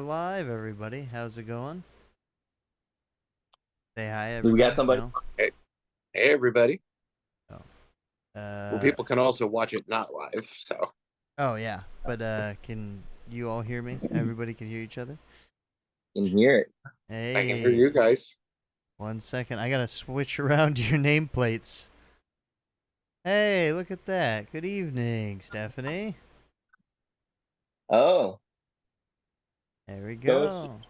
Live, everybody. How's it going? Say hi, We got everybody. somebody. No. Hey, hey everybody. Oh. Well, people can also watch it not live. So Oh yeah. But can you all hear me? Everybody can hear each other. Can hear it. I can hear Hey, you guys. 1 second. I gotta switch around your nameplates. Hey, look at that. Good evening, Stephanie. Oh, There we Coach. go.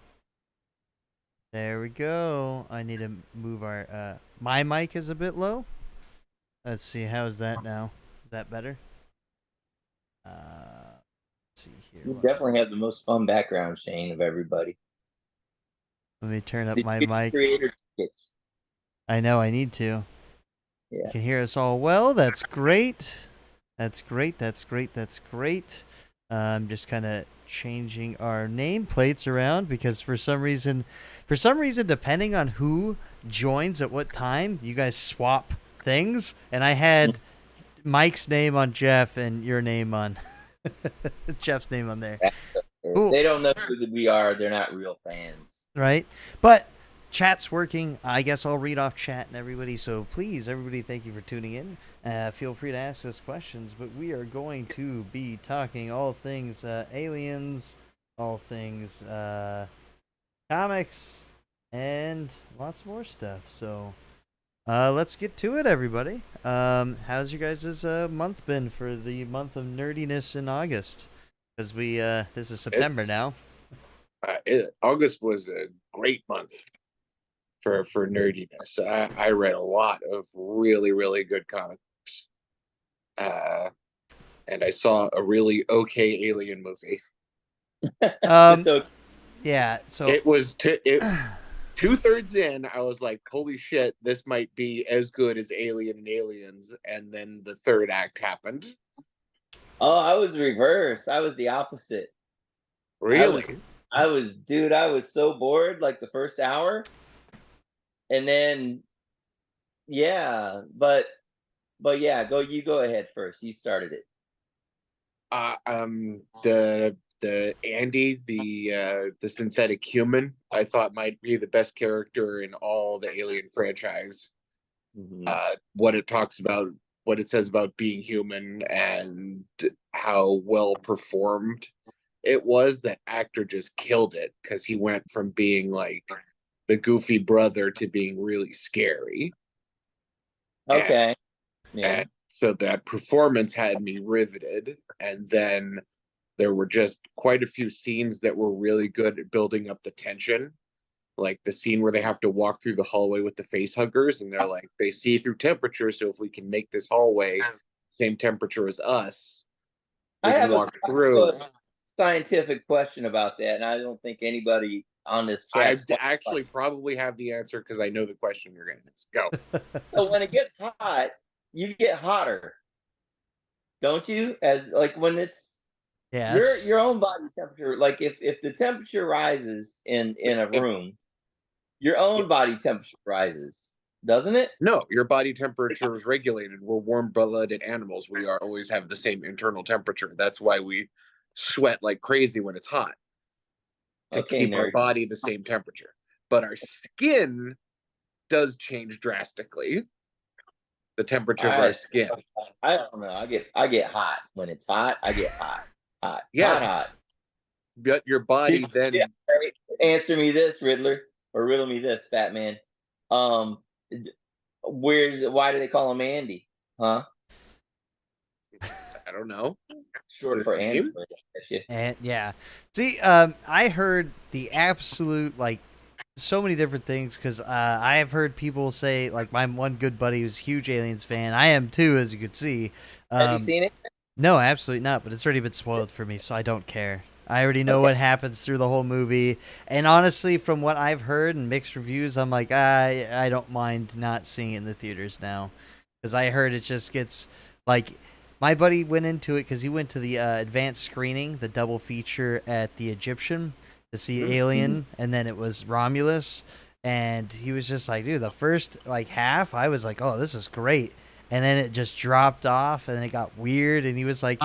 There we go. I need to move our. My mic is a bit low. Let's see. How is that now? Is that better? Let's see here. You definitely have the most fun background, Shane, of everybody. Let me turn up Did my you get mic. your creator tickets? I know I need to. You Yeah. can hear us all well. That's great. That's great. That's great. That's great. I'm just kind of changing our nameplates around because for some reason, depending on who joins at what time, you guys swap things. And I had Mike's name on Jeff and your name on Jeff's name on there. If Cool. they don't know who we are, they're not real fans. Right? But chat's working. I guess I'll read off chat and everybody. So please, everybody, thank you for tuning in. Feel free to ask us questions. But we are going to be talking all things aliens, all things comics, and lots more stuff. So let's get to it, everybody. How's your guys' month been for the month of nerdiness in August? Because this is September It's now. August was a great month for nerdiness. I read a lot of really good comics, uh, and I saw a really okay alien movie. So Yeah. So It was 2/3 in. I was like, "Holy shit, this might be as good as Alien and Aliens." And then the third act happened. I was reversed. I was the opposite. Really? Dude, I was so bored like the first hour. And then, yeah, but yeah, you go ahead first. You started it. The Andy, the synthetic human, I thought might be the best character in all the Alien franchise. Mm-hmm. What it talks about, what it says about being human, and how well performed it was. That actor just killed it because he went from being like the goofy brother to being really scary. And, Okay. Yeah. and so that performance had me riveted. And then there were just quite a few scenes that were really good at building up the tension. Like the scene where they have to walk through the hallway with the face huggers, and they're like, they see through temperature. So if we can make this hallway same temperature as us, I we can have walk I through. have a scientific question about that, and I don't think anybody on this I chat's quite actually probably have the answer because I know the question you're going to go. so when it gets hot, you get hotter, don't you? As like when it's yes. your own body temperature. Like if the temperature rises in a If room, your own body temperature rises, doesn't it? No, your body temperature is regulated. We're warm-blooded animals. We are always have the same internal temperature. That's why we sweat like crazy when it's hot, to Okay, keep our nerd. body the same temperature. But our skin does change drastically. The temperature of our I skin. I don't know. I get hot when it's hot. I get hot, hot, hot, Yes, hot. but your body Yeah, then. right. Answer me this, Riddler, or riddle me this, Batman. Um, why do they call him Andy? Huh? I don't know. Short His for name? Android. I guess you. And yeah. See, I heard the absolute like so many different things because I have heard people say like my one good buddy who's a huge Aliens fan. I am too, as you could see. Have you Um, seen it? no, absolutely not. But it's already been spoiled for me, so I don't care. I already know Okay. what happens through the whole movie, and honestly, from what I've heard and mixed reviews, I'm like, I don't mind not seeing it in the theaters now, because I heard it just gets like my buddy went into it because he went to the advanced screening, the double feature at the Egyptian to see Mm-hmm. Alien, and then it was Romulus, and he was just like, dude, the first like half, I was like, oh, this is great, and then it just dropped off, and then it got weird, and he was like,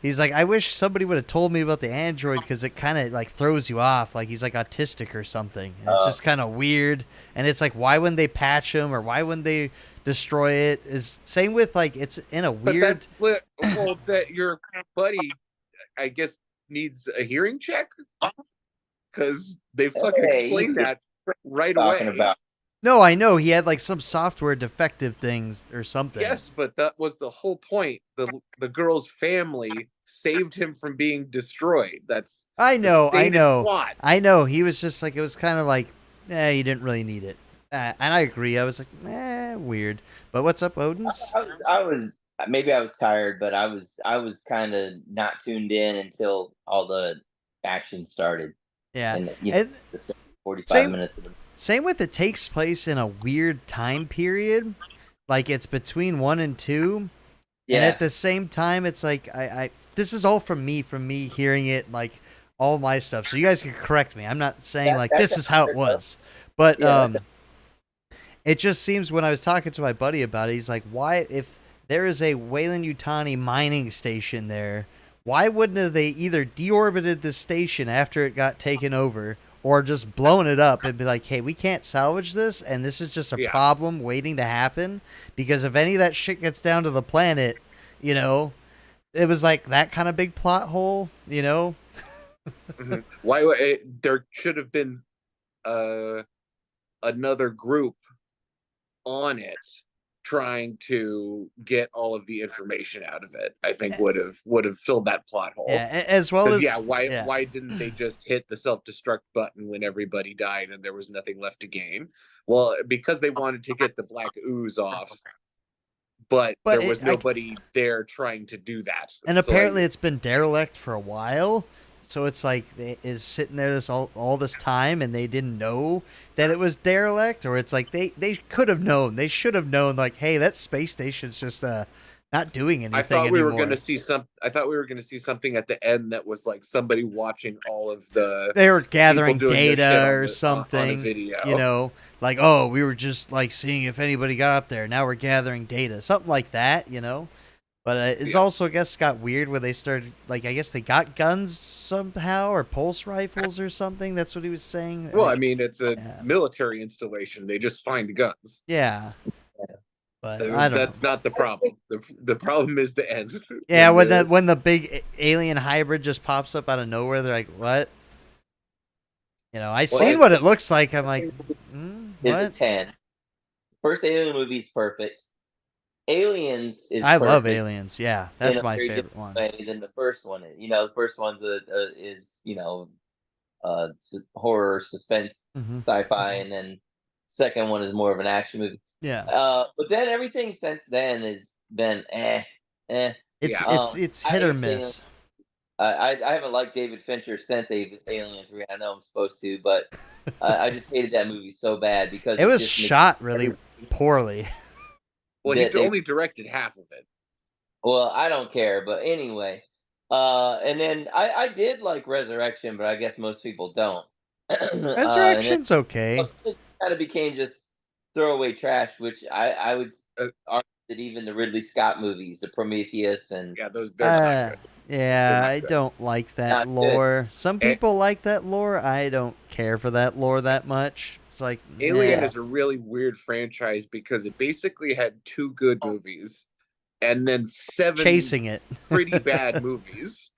He's like, I wish somebody would have told me about the android because it kind of like throws you off, like he's like autistic or something. And it's just kind of weird, and it's like, why wouldn't they patch him or why wouldn't they destroy it? Is same with like it's in a But weird. well, that your buddy, I guess, needs a hearing check because they fucking Hey, explained that right talking away. about. No, I know he had like some software defective things or something. Yes, but that was the whole point. The girl's family saved him from being destroyed. That's I know, the stated plot. I know. He was just like, it was kind of like, you didn't really need it. And I agree. I was like, weird. But what's up, Odin's? I was maybe I was tired, but I was kind of not tuned in until all the action started. Yeah, And the 45 same- minutes of the Same with it takes place in a weird time period, like it's between 1 and 2, and at the same time, it's like I this is all from me hearing it, like all my stuff. So you guys can correct me. I'm not saying like this is how it was, but it just seems when I was talking to my buddy about it, he's like, why if there is a Weyland-Yutani mining station there, why wouldn't they either deorbited the station after it got taken over? Or just blown it up and be like, hey, we can't salvage this, and this is just a problem waiting to happen. Because if any of that shit gets down to the planet, you know, it was like that kind of big plot hole, you know? Why there should have been another group on it trying to get all of the information out of it. I think would have filled that plot hole. Yeah, as well as why didn't they just hit the self-destruct button when everybody died and there was nothing left to gain? Well, because they wanted to get the black ooze off, but there was nobody there trying to do that. And apparently it's been derelict for a while. So it's like it is sitting there all this time and they didn't know that it was derelict, or it's like they could have known. They should have known, like, hey, that space station's just not doing anything. I thought we anymore. were going to see something at the end that was like somebody watching all of the. They were gathering data or something. On a video. You know, like, oh, we were just like seeing if anybody got up there. Now we're gathering data, something like that. You know. But it's also, I guess, got weird where they started, like, I guess they got guns somehow, or pulse rifles or something. That's what he was saying. Well, I mean, it's a military installation. They just find guns. Yeah. But I don't That's not the problem. The problem is the end. Yeah, when the big alien hybrid just pops up out of nowhere, they're like, what? You know, I seen what it looks like. I'm like, what? It's a 10. First Alien movie is perfect. Aliens is I love Aliens. Yeah, that's my favorite one. Than the first one. You know, the first one's is horror, suspense, sci-fi, and then second one is more of an action movie. Yeah. But then everything since then has been It's hit or miss. I haven't liked David Fincher since Alien 3. I know I'm supposed to, but I just hated that movie so bad because it was shot really poorly. Well, he only directed half of it. Well, I don't care, but anyway. And then I did like Resurrection, but I guess most people don't. Resurrection's okay. It kind of became just throwaway trash, which I would argue that even the Ridley Scott movies, the Prometheus and they're not good. Yeah, I don't like that lore. Some people like that lore. I don't care for that lore that much. It's like Alien is a really weird franchise because it basically had 2 good movies and then 7 chasing it pretty bad movies.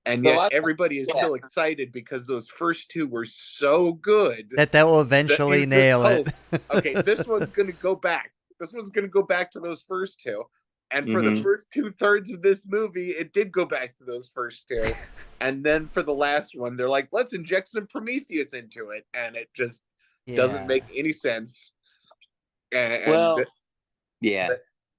And yet everybody is still excited because those first 2 were so good that will eventually nail it. Okay, this one's going to go back. This one's going to go back to those first 2. And for the first 2/3 of this movie, it did go back to those first 2. And then for the last one, they're like, let's inject some Prometheus into it. And it just doesn't make any sense. And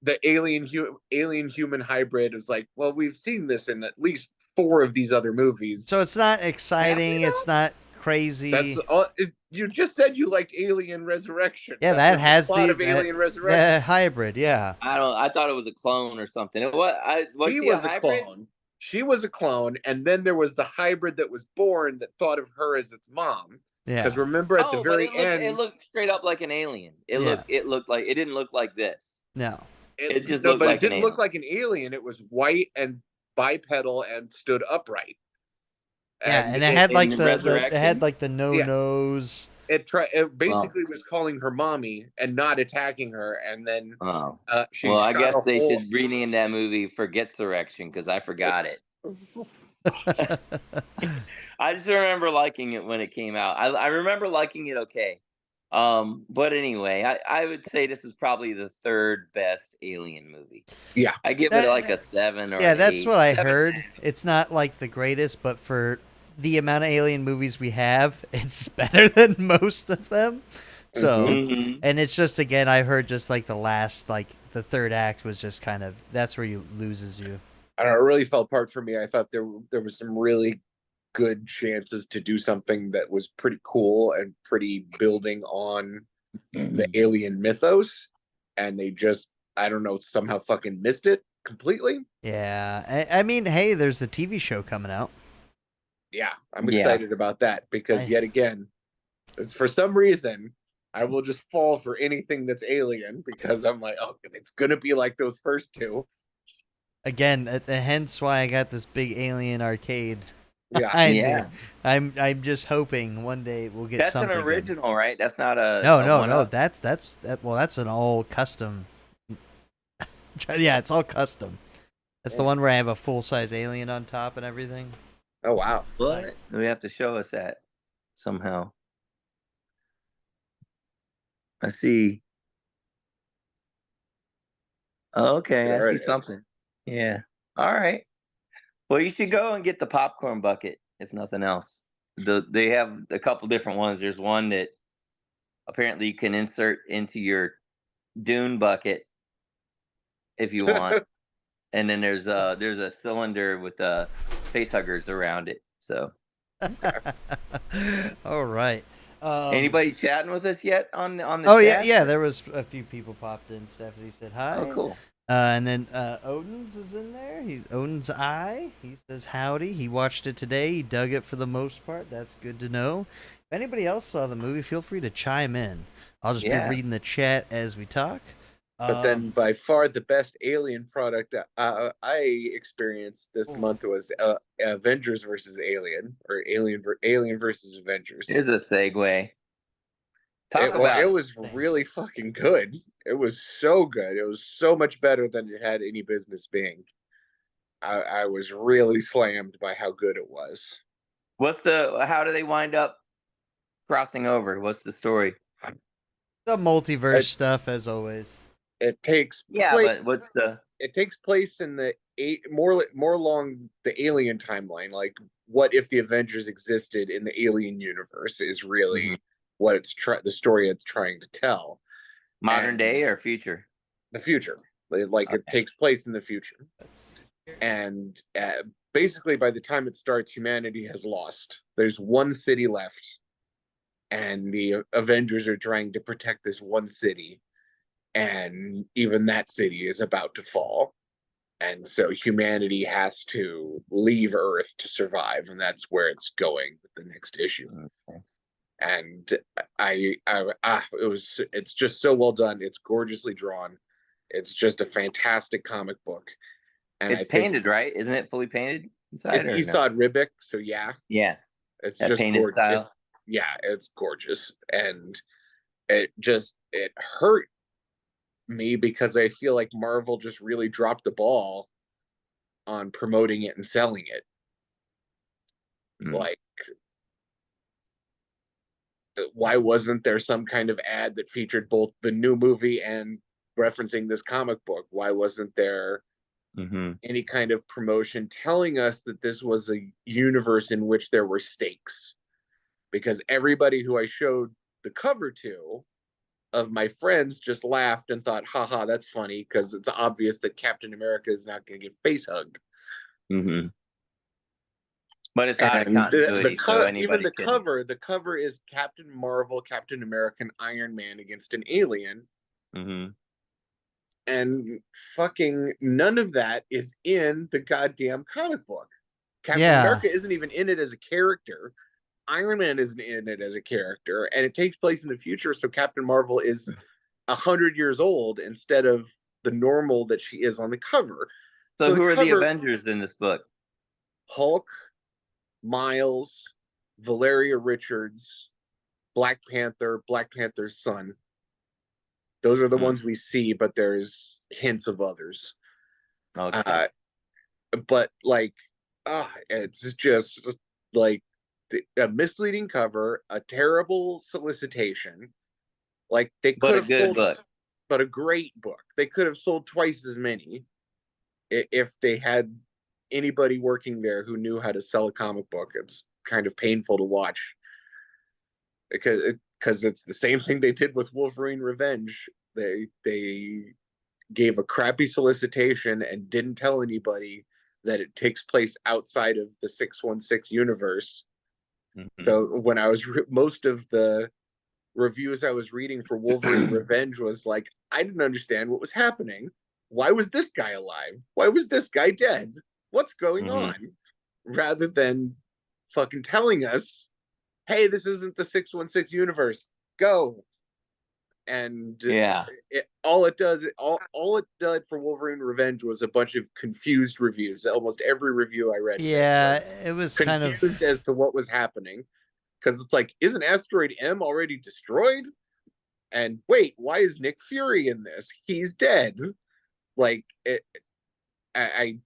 the alien human hybrid is like, well, we've seen this in at least 4 of these other movies. So it's not exciting. It's not crazy. That's all. You just said you liked Alien Resurrection. Yeah, that has the plot of Alien Resurrection. Yeah, hybrid. Yeah. I thought it was a clone or something. She was a clone. She was a clone, and then there was the hybrid that was born that thought of her as its mom. Yeah. Because remember at the very end, it looked straight up like an alien. It looked like it didn't look like this. No. It just looked like it didn't look like an alien. It was white and bipedal and stood upright. Yeah, and it had like in the it Resurrection? had like the no Yeah. nose. It basically was calling her mommy and not attacking her, and then Oh. she Well, I shot guess a they hole. should rename that movie Forgetsurrection because I forgot it. I just remember liking it when it came out. I remember liking it okay. But anyway, I would say this is probably the third best Alien movie. Yeah. I give it like a 7 or Yeah, an that's 8. what I 7, heard. 10. It's not like the greatest, but for the amount of Alien movies we have, it's better than most of them. So, Mhm. and it's just, again, I heard just like the last, like the third act was just kind of, that's where you loses you. I don't know, it really fell apart for me. I thought there was some really good chances to do something that was pretty cool and pretty building on the alien mythos, and they just, I don't know, somehow fucking missed it completely. Yeah, I mean, hey, there's the TV show coming out. Yeah, I'm Yeah. excited about that because yet again, for some reason, I will just fall for anything that's alien because I'm like, oh, it's gonna be like those first two. Again, hence why I got this big Alien arcade. Yeah. Yeah. I'm just hoping one day we'll get That's something. an original, right? That's not a No. one-up? That's well, that's an all custom. Yeah, it's all custom. That's the one where I have a full size alien on top and everything. Oh wow. What? We have to show us that somehow. I see. Oh, okay, There I see it is. something. Yeah. All right. Well, you should go and get the popcorn bucket, if nothing else. They have a couple different ones. There's one that apparently you can insert into your Dune bucket if you want, and then there's a cylinder with face huggers around it. So, All right. anybody chatting with us yet on the Oh chat? yeah. There was a few people popped in. Stephanie said hi. Oh, cool. And then Odin's is in there. He's Odin's Eye. He says howdy. He watched it today. He dug it for the most part. That's good to know. If anybody else saw the movie, feel free to chime in. I'll just be reading the chat as we talk. But then, by far, the best alien product I experienced this month was Avengers versus Alien, or Alien versus Avengers. Here's a segue. It was really fucking good. It was so good. It was so much better than it had any business being. I was really slammed by how good it was. How do they wind up crossing over? What's the story? The multiverse stuff, as always. It takes but what's the? It takes place in the more along the Alien timeline. Like, what if the Avengers existed in the Alien universe? Is really what the story it's trying to tell. Modern day or future? The future. Like, it takes place in the future. And basically, by the time it starts, humanity has lost. There's one city left, and the Avengers are trying to protect this one city. And even that city is about to fall. And so humanity has to leave Earth to survive, and that's where it's going with the next issue. Okay. And it's just so well done. It's gorgeously drawn. It's just a fantastic comic book. And it's painted, right? Isn't it fully painted inside? It's Esad Ribic, so yeah. Yeah. It's that just painted style. It's gorgeous. And it hurt me because I feel like Marvel just really dropped the ball on promoting it and selling it. Like, why wasn't there some kind of ad that featured both the new movie and referencing this comic book? Why wasn't there any kind of promotion telling us that this was a universe in which there were stakes? Because everybody who I showed the cover to of my friends just laughed and thought, haha, that's funny, because it's obvious that Captain America is not going to get face hugged. But it's out of continuity, even the cover is Captain Marvel, Captain America, and Iron Man against an alien. And fucking none of that is in the goddamn comic book. Captain America isn't even in it as a character. Iron Man isn't in it as a character, and it takes place in the future, so Captain Marvel is 100 years old instead of the normal that she is on the cover. So who the are the cover- Avengers in this book? Hulk, Miles, Valeria Richards, Black Panther, Black Panther's son. Those are the ones we see, but there's hints of others. Okay. But like, it's just like a misleading cover, a terrible solicitation. Like they could But a have good sold, book. but a great book. They could have sold twice as many if they had anybody working there who knew how to sell a comic book. It's kind of painful to watch because it's the same thing they did with Wolverine Revenge. They gave a crappy solicitation and didn't tell anybody that it takes place outside of the 616 universe. Mhm. So when I was most of the reviews I was reading for Wolverine Revenge was like, I didn't understand what was happening. Why was this guy alive? Why was this guy dead? What's going on? Rather than fucking telling us, hey, this isn't the 616 universe. Go. And Yeah. all it did for Wolverine Revenge was a bunch of confused reviews. Almost every review I read, Yeah, it was kind of confused as to what was happening, because it's like, isn't Asteroid M already destroyed? And wait, why is Nick Fury in this? He's dead. Like, I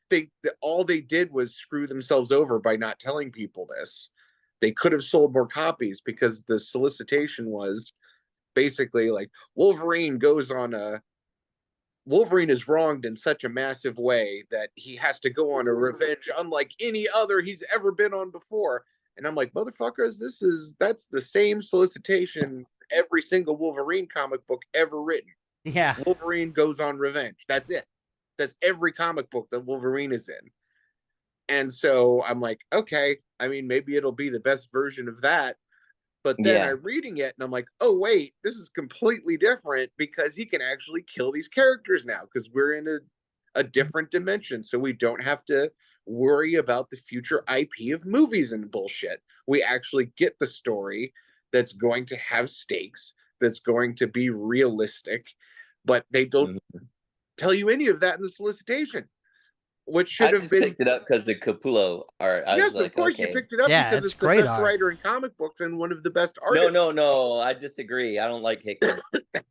think that all they did was screw themselves over by not telling people this. They could have sold more copies, because the solicitation was basically like, Wolverine is wronged in such a massive way that he has to go on a revenge unlike any other he's ever been on before. And I'm like, motherfuckers, that's the same solicitation every single Wolverine comic book ever written. Yeah. Wolverine goes on revenge. That's it. That's every comic book that Wolverine is in. And so I'm like, okay, I mean, maybe it'll be the best version of that. But then I'm reading it and I'm like, oh, wait, this is completely different, because he can actually kill these characters now, because we're in a different dimension. So we don't have to worry about the future IP of movies and bullshit. We actually get the story that's going to have stakes, that's going to be realistic, but they don't tell you any of that in the solicitation. Which should have been picked it up because the Capullo art. Yes, of course you picked it up because it's the best writer in comic books and one of the best artists. No, I disagree. I don't like Hickman.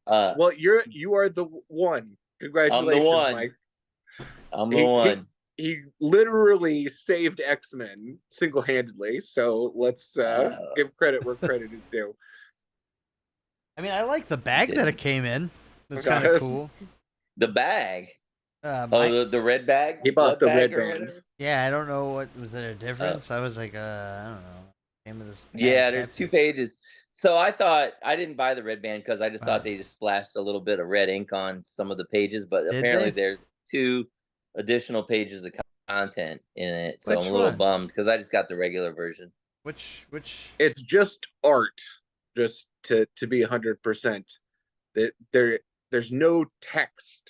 Well, you are the one. Congratulations, I'm the one. Mike. I'm the one. He literally saved X-Men single-handedly. So let's give credit where credit is due. I mean, I like the bag that it came in. It's kind of cool. The bag. The red bag. He bought the red band. Yeah, I don't know what was there a difference. I was like, I don't know. Name of this. Yeah, there's 2 pages. So I thought I didn't buy the red band because I just thought they just splashed a little bit of red ink on some of the pages, but apparently there's 2 additional pages of content in it. So I'm a little bummed because I just got the regular version. Which? It's just art, just to be 100%. That there's no text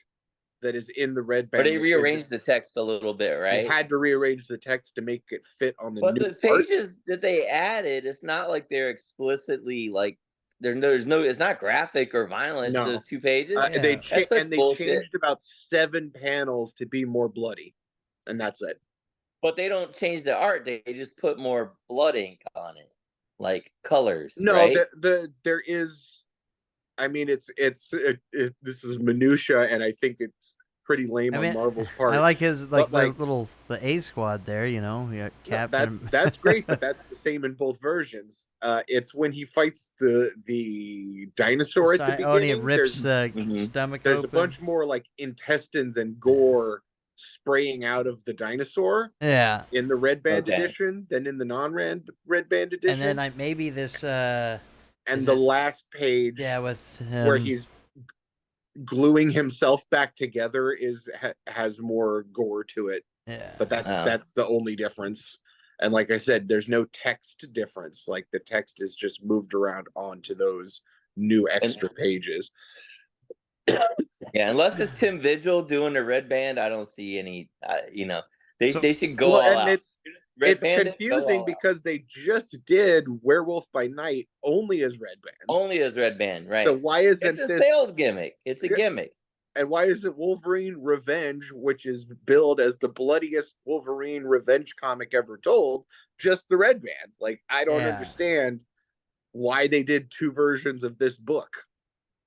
that is in the red band. But they rearranged the text a little bit, right? They had to rearrange the text to make it fit on the But new the pages that they added, it's not like they're explicitly like there's no it's not graphic or violent. No. Those 2 pages. They changed about 7 panels to be more bloody, and that's it. But they don't change the art. They just put more blood ink on it, like colors. No, right? there is. I mean, this is minutia, and I think it's pretty lame on Marvel's part. I like his the A squad there. You know, Cap. That's great, but that's the same in both versions. It's when he fights the dinosaur at the beginning. Oh, and he rips the stomach There's open. a bunch more like intestines and gore spraying out of the dinosaur. Yeah. In the red band edition than in the non-red band edition. And then maybe this. And the last page, with where he's gluing himself back together, has more gore to it. Yeah, but that's the only difference. And like I said, there's no text difference. Like the text is just moved around onto those new extra pages. Yeah, unless it's Tim Vigil doing the red band, I don't see any. They should go all out. It's confusing because they just did Werewolf by Night only as red band. Only as red band, right? So why isn't it's a sales gimmick? It's a gimmick. And why is it Wolverine Revenge, which is billed as the bloodiest Wolverine revenge comic ever told, just the red band? Like, I don't understand why they did 2 versions of this book.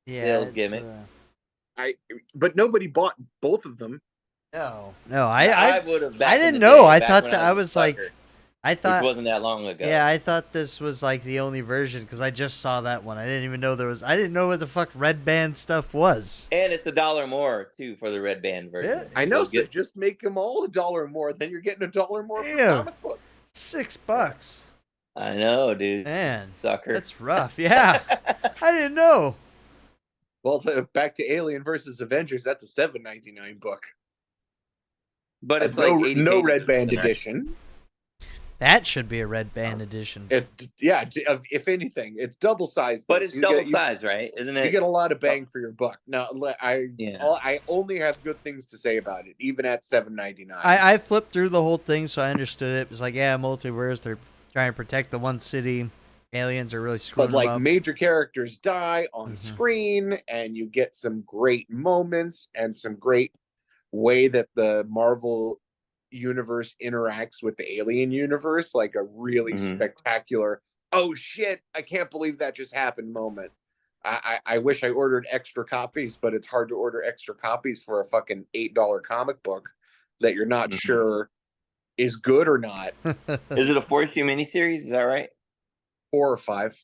Yeah, Sales gimmick. But nobody bought both of them. No, I would have. I didn't know. I thought that I was like, I which thought wasn't that long ago. Yeah, I thought this was like the only version because I just saw that one. I didn't even know there was. I didn't know what the fuck red band stuff was. And it's $1 more too for the red band version. Yeah. I know, so just make them all $1 more. Then you're getting $1 more per comic book. $6. I know, dude. Man, sucker. That's rough. Yeah, I didn't know. Well, back to Alien versus Avengers. That's a $7.99 book. But it's no red band edition. That should be a red band edition. It's if anything, it's double sized. But it's double sized, right? Isn't it? You get a lot of bang for your buck. No, I only have good things to say about it, even at $7.99. I flipped through the whole thing, so I understood it. It was like, multiverse. They're trying to protect the one city. Aliens are really screwing them up. Major characters die on screen, and you get some great moments and some great way that the Marvel universe interacts with the Alien universe, like a really spectacular, oh shit, I can't believe that just happened moment. I wish I ordered extra copies, but it's hard to order extra copies for a fucking $8 comic book that you're not sure is good or not. Is it a 4-issue miniseries? Is that right? 4 or 5.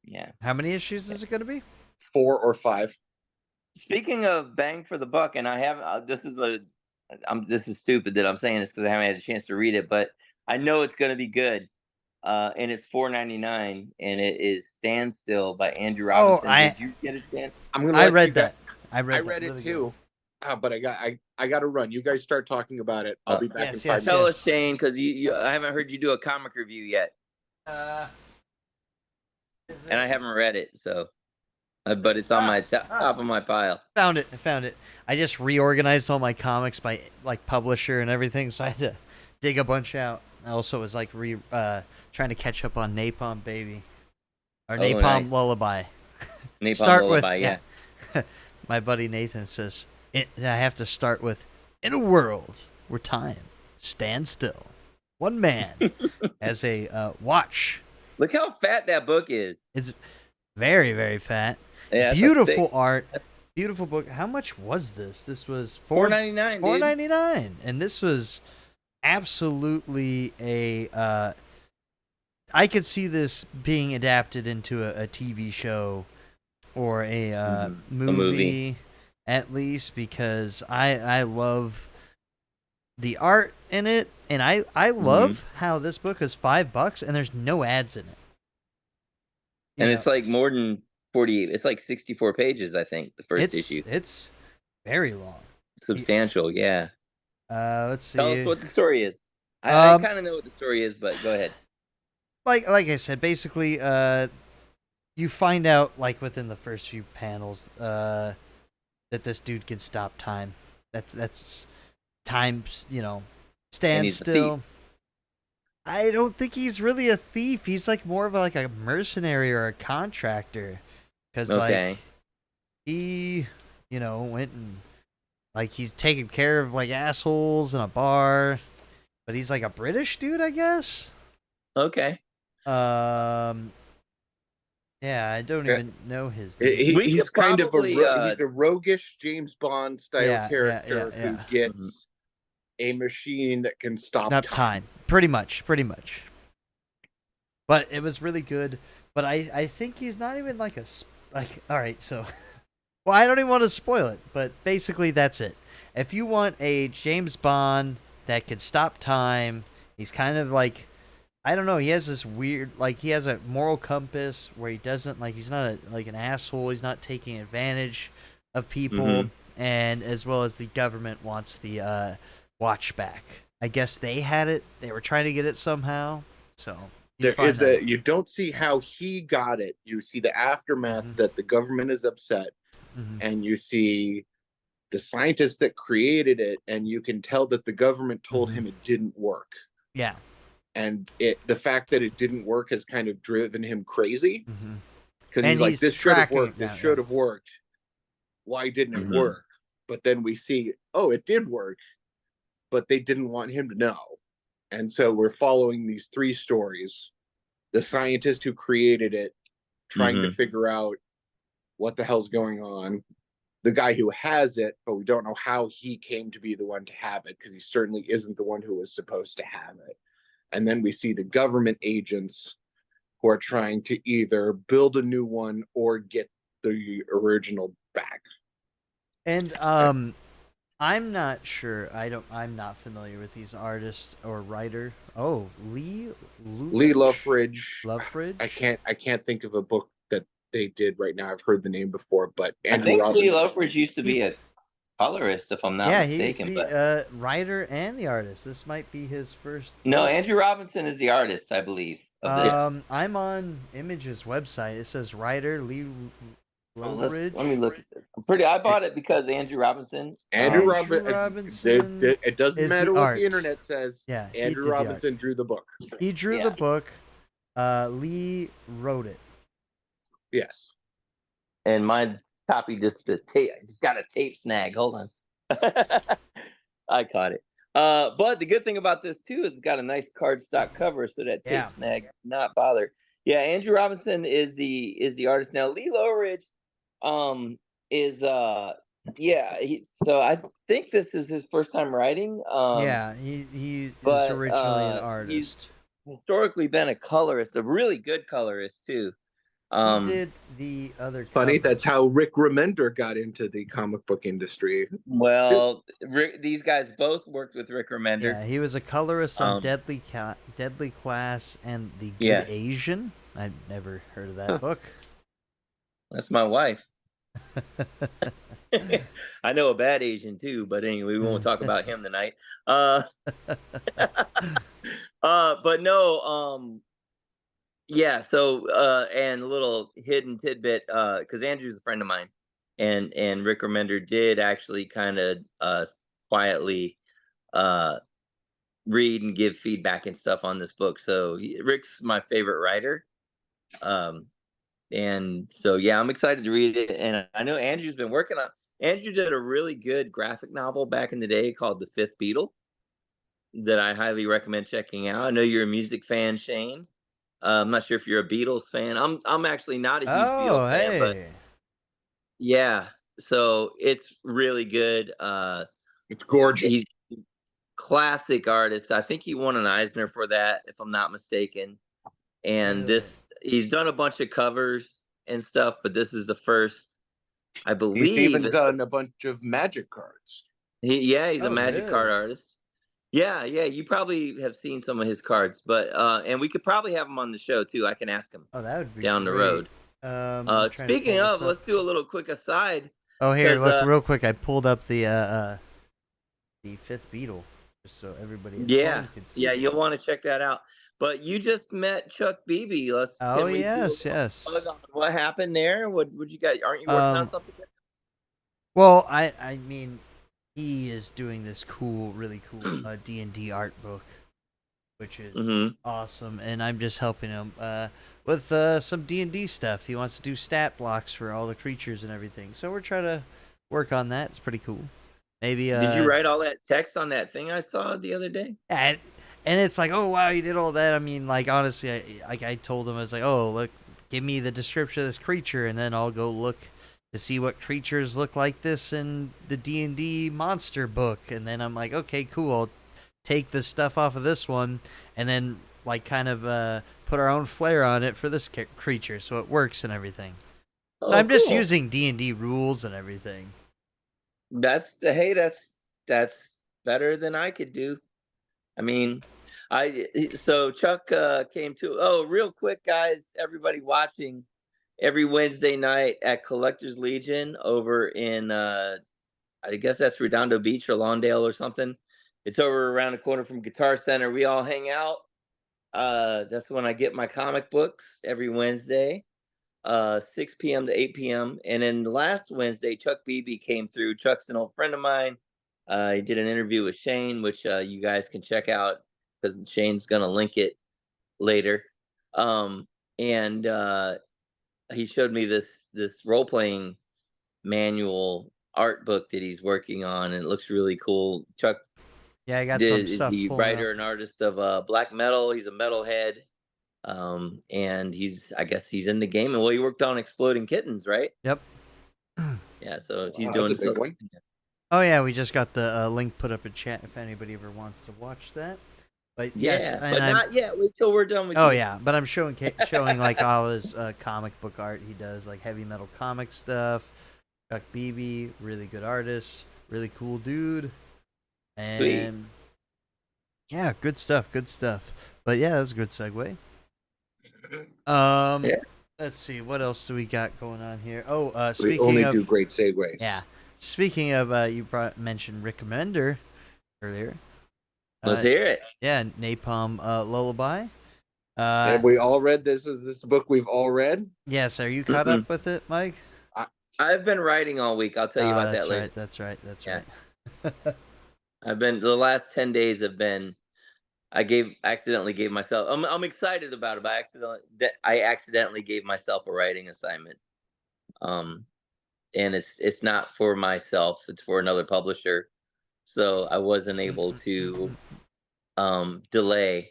Yeah. How many issues is it going to be? 4 or 5. Speaking of bang for the buck, and I have this is stupid that I'm saying this because I haven't had a chance to read it, but I know it's going to be good. And it's $4.99, and it is Standstill by Andrew Robinson. Did you get a chance? I read that. I read it really too. But I got to run. You guys start talking about it. I'll be back in 5 minutes. Tell us, Shane, because I haven't heard you do a comic review yet. And I haven't read it, so. But it's on my top of my pile. I found it. I just reorganized all my comics by like publisher and everything, so I had to dig a bunch out. I also was like trying to catch up on Napalm Baby or Napalm Lullaby. Napalm Lullaby, yeah. My buddy Nathan says I have to start with in a world where time stands still, one man has a watch. Look how fat that book is. It's very, very fat. Yeah, beautiful art. Beautiful book. How much was this? This was $4.99. $4.99, and this was absolutely a. I could see this being adapted into a TV show or a movie, at least, because I love the art in it, and I love how this book is $5 and there's no ads in it. And it's like more than 48. It's like 64 pages, I think, the first issue. It's very long. Substantial, yeah. Let's see. Tell us what the story is. I kind of know what the story is, but go ahead. Like I said, basically, you find out like within the first few panels that this dude can stop time. That's time, stand still. I don't think he's really a thief. He's like more of like a mercenary or a contractor. Because like he, went and like he's taking care of like assholes in a bar, but he's like a British dude, I guess. Okay. Yeah, I don't even know his name. He's kind of he's a roguish James Bond style character who gets a machine that can stop time. Pretty much. But it was really good. But I think he's not even like all right, so well, I don't even want to spoil it, but basically that's it. If you want a James Bond that can stop time, he's kind of like, I don't know, he has this weird, like he has a moral compass where he doesn't, like he's not like an asshole, he's not taking advantage of people, and as well as the government wants the watch back. I guess they had it, they were trying to get it somehow, so you don't see how he got it. You see the aftermath that the government is upset, and you see the scientists that created it, and you can tell that the government told him it didn't work. Yeah. And the fact that it didn't work has kind of driven him crazy. Because he's like, this should have worked. This should have worked. Why didn't it work? but then we see, oh, it did work, but they didn't want him to know. And so we're following these 3 stories. The scientist who created it, trying to figure out what the hell's going on. The guy who has it, but we don't know how he came to be the one to have it, because he certainly isn't the one who was supposed to have it. And then we see the government agents who are trying to either build a new one or get the original back. And I'm not sure. I'm not familiar with these artists or writer. Oh, Lee Loughridge. Loughridge. I can't think of a book that they did right now. I've heard the name before, but Andrew I think Robinson. Lee Loughridge used to be a colorist, if I'm not mistaken. He's the writer and the artist. This might be his first. No, Andrew Robinson is the artist, I believe. Of this. I'm on Image's website. It says writer Lee Loughridge. Let me look at this. I bought it because Andrew Robinson. Andrew Robinson. It doesn't matter what the internet says. Yeah, Andrew Robinson drew the book. He drew the book. Lee wrote it. Yes. And my copy just got a tape snag. Hold on. I caught it. But the good thing about this too is it's got a nice cardstock cover, so that tape snag did not bother. Yeah, Andrew Robinson is the artist now. Lee Loughridge is so I think this is his first time writing. He is originally an artist. He's historically been a colorist, a really good colorist too. He did the other funny covers. That's how Rick Remender got into the comic book industry. Well, these guys both worked with Rick Remender. Yeah, he was a colorist on Deadly Class and The Good Asian. I'd never heard of that book. That's my wife. I know a bad Asian too, but anyway, we won't talk about him tonight. But no, yeah. So, and a little hidden tidbit, because Andrew's a friend of mine, and Rick Remender did actually kind of quietly read and give feedback and stuff on this book. So Rick's my favorite writer. And so, yeah, I'm excited to read it. And I know Andrew's been working on. Andrew did a really good graphic novel back in the day called The Fifth Beatle that I highly recommend checking out. I know you're a music fan, Shane. I'm not sure if you're a Beatles fan. I'm actually not a huge Beatles fan, but yeah. So it's really good. It's gorgeous. He's a classic artist. I think he won an Eisner for that, if I'm not mistaken. And he's done a bunch of covers and stuff, but this is the first, I believe. He's even done a bunch of magic cards. He's a magic card artist. Yeah, you probably have seen some of his cards, but and we could probably have him on the show too. I can ask him. Oh, that would be down great. The road. Speaking of, let's do a little quick aside. Oh, here, look real quick. I pulled up the Fifth Beatle, just so everybody. Can see you'll want to check that out. But you just met Chuck Beebe. Yes. What happened there? What you got? Aren't you working on something? Well, I mean, he is doing this really cool D&D art book, which is awesome, and I'm just helping him with some D&D stuff. He wants to do stat blocks for all the creatures and everything, so we're trying to work on that. It's pretty cool. Maybe. Did you write all that text on that thing I saw the other day? Yeah, and it's like, oh wow, you did all that. I mean, like honestly, I told him, I was like, oh look, give me the description of this creature, and then I'll go look to see what creatures look like this in the D&D monster book, and then I'm like, okay, cool, I'll take the stuff off of this one, and then like kind of put our own flair on it for this creature, so it works and everything. So I'm just using D&D rules and everything. That's better than I could do. I mean, so Chuck came to. Real quick, guys, everybody watching. Every Wednesday night at Collectors Legion over in, I guess that's Redondo Beach or Lawndale or something. It's over around the corner from Guitar Center. We all hang out. That's when I get my comic books every Wednesday, 6 p.m. to 8 p.m. And then last Wednesday, Chuck Beebe came through. Chuck's an old friend of mine. He did an interview with Shane, which you guys can check out because Shane's going to link it later. And he showed me this role-playing manual art book that he's working on, and it looks really cool. Chuck Yeah, I got some is stuff the pulling writer up. and artist of black metal. He's a metalhead, and I guess he's in the game. And well, he worked on Exploding Kittens, right? Yep. Yeah, so he's Wow, doing that's a big stuff. one. Oh yeah, we just got the link put up in chat if anybody ever wants to watch that. But yes, Yeah, and but I'm, not yet. Wait till we're done with oh you. yeah, but I'm showing like all his comic book art he does, like heavy metal comic stuff. Chuck Beebe, really good artist, really cool dude, Sweet. and yeah, good stuff, good stuff. But yeah, that was a good segue. Yeah. Let's see, what else do we got going on here? Oh, We speaking only of do great segues. yeah, speaking of you mentioned Rick Remender earlier. Let's hear it. Yeah, Napalm Lullaby. Have we all read this? Is this a book we've all read? Yes, are you caught up with it, Mike? I've been writing all week. I'll tell you about that later. Right, that's right. Yeah. Right. I've been the last 10 days have been. I accidentally gave myself. I'm excited about it, but I accidentally gave myself a writing assignment. And it's not for myself. It's for another publisher. So I wasn't able to delay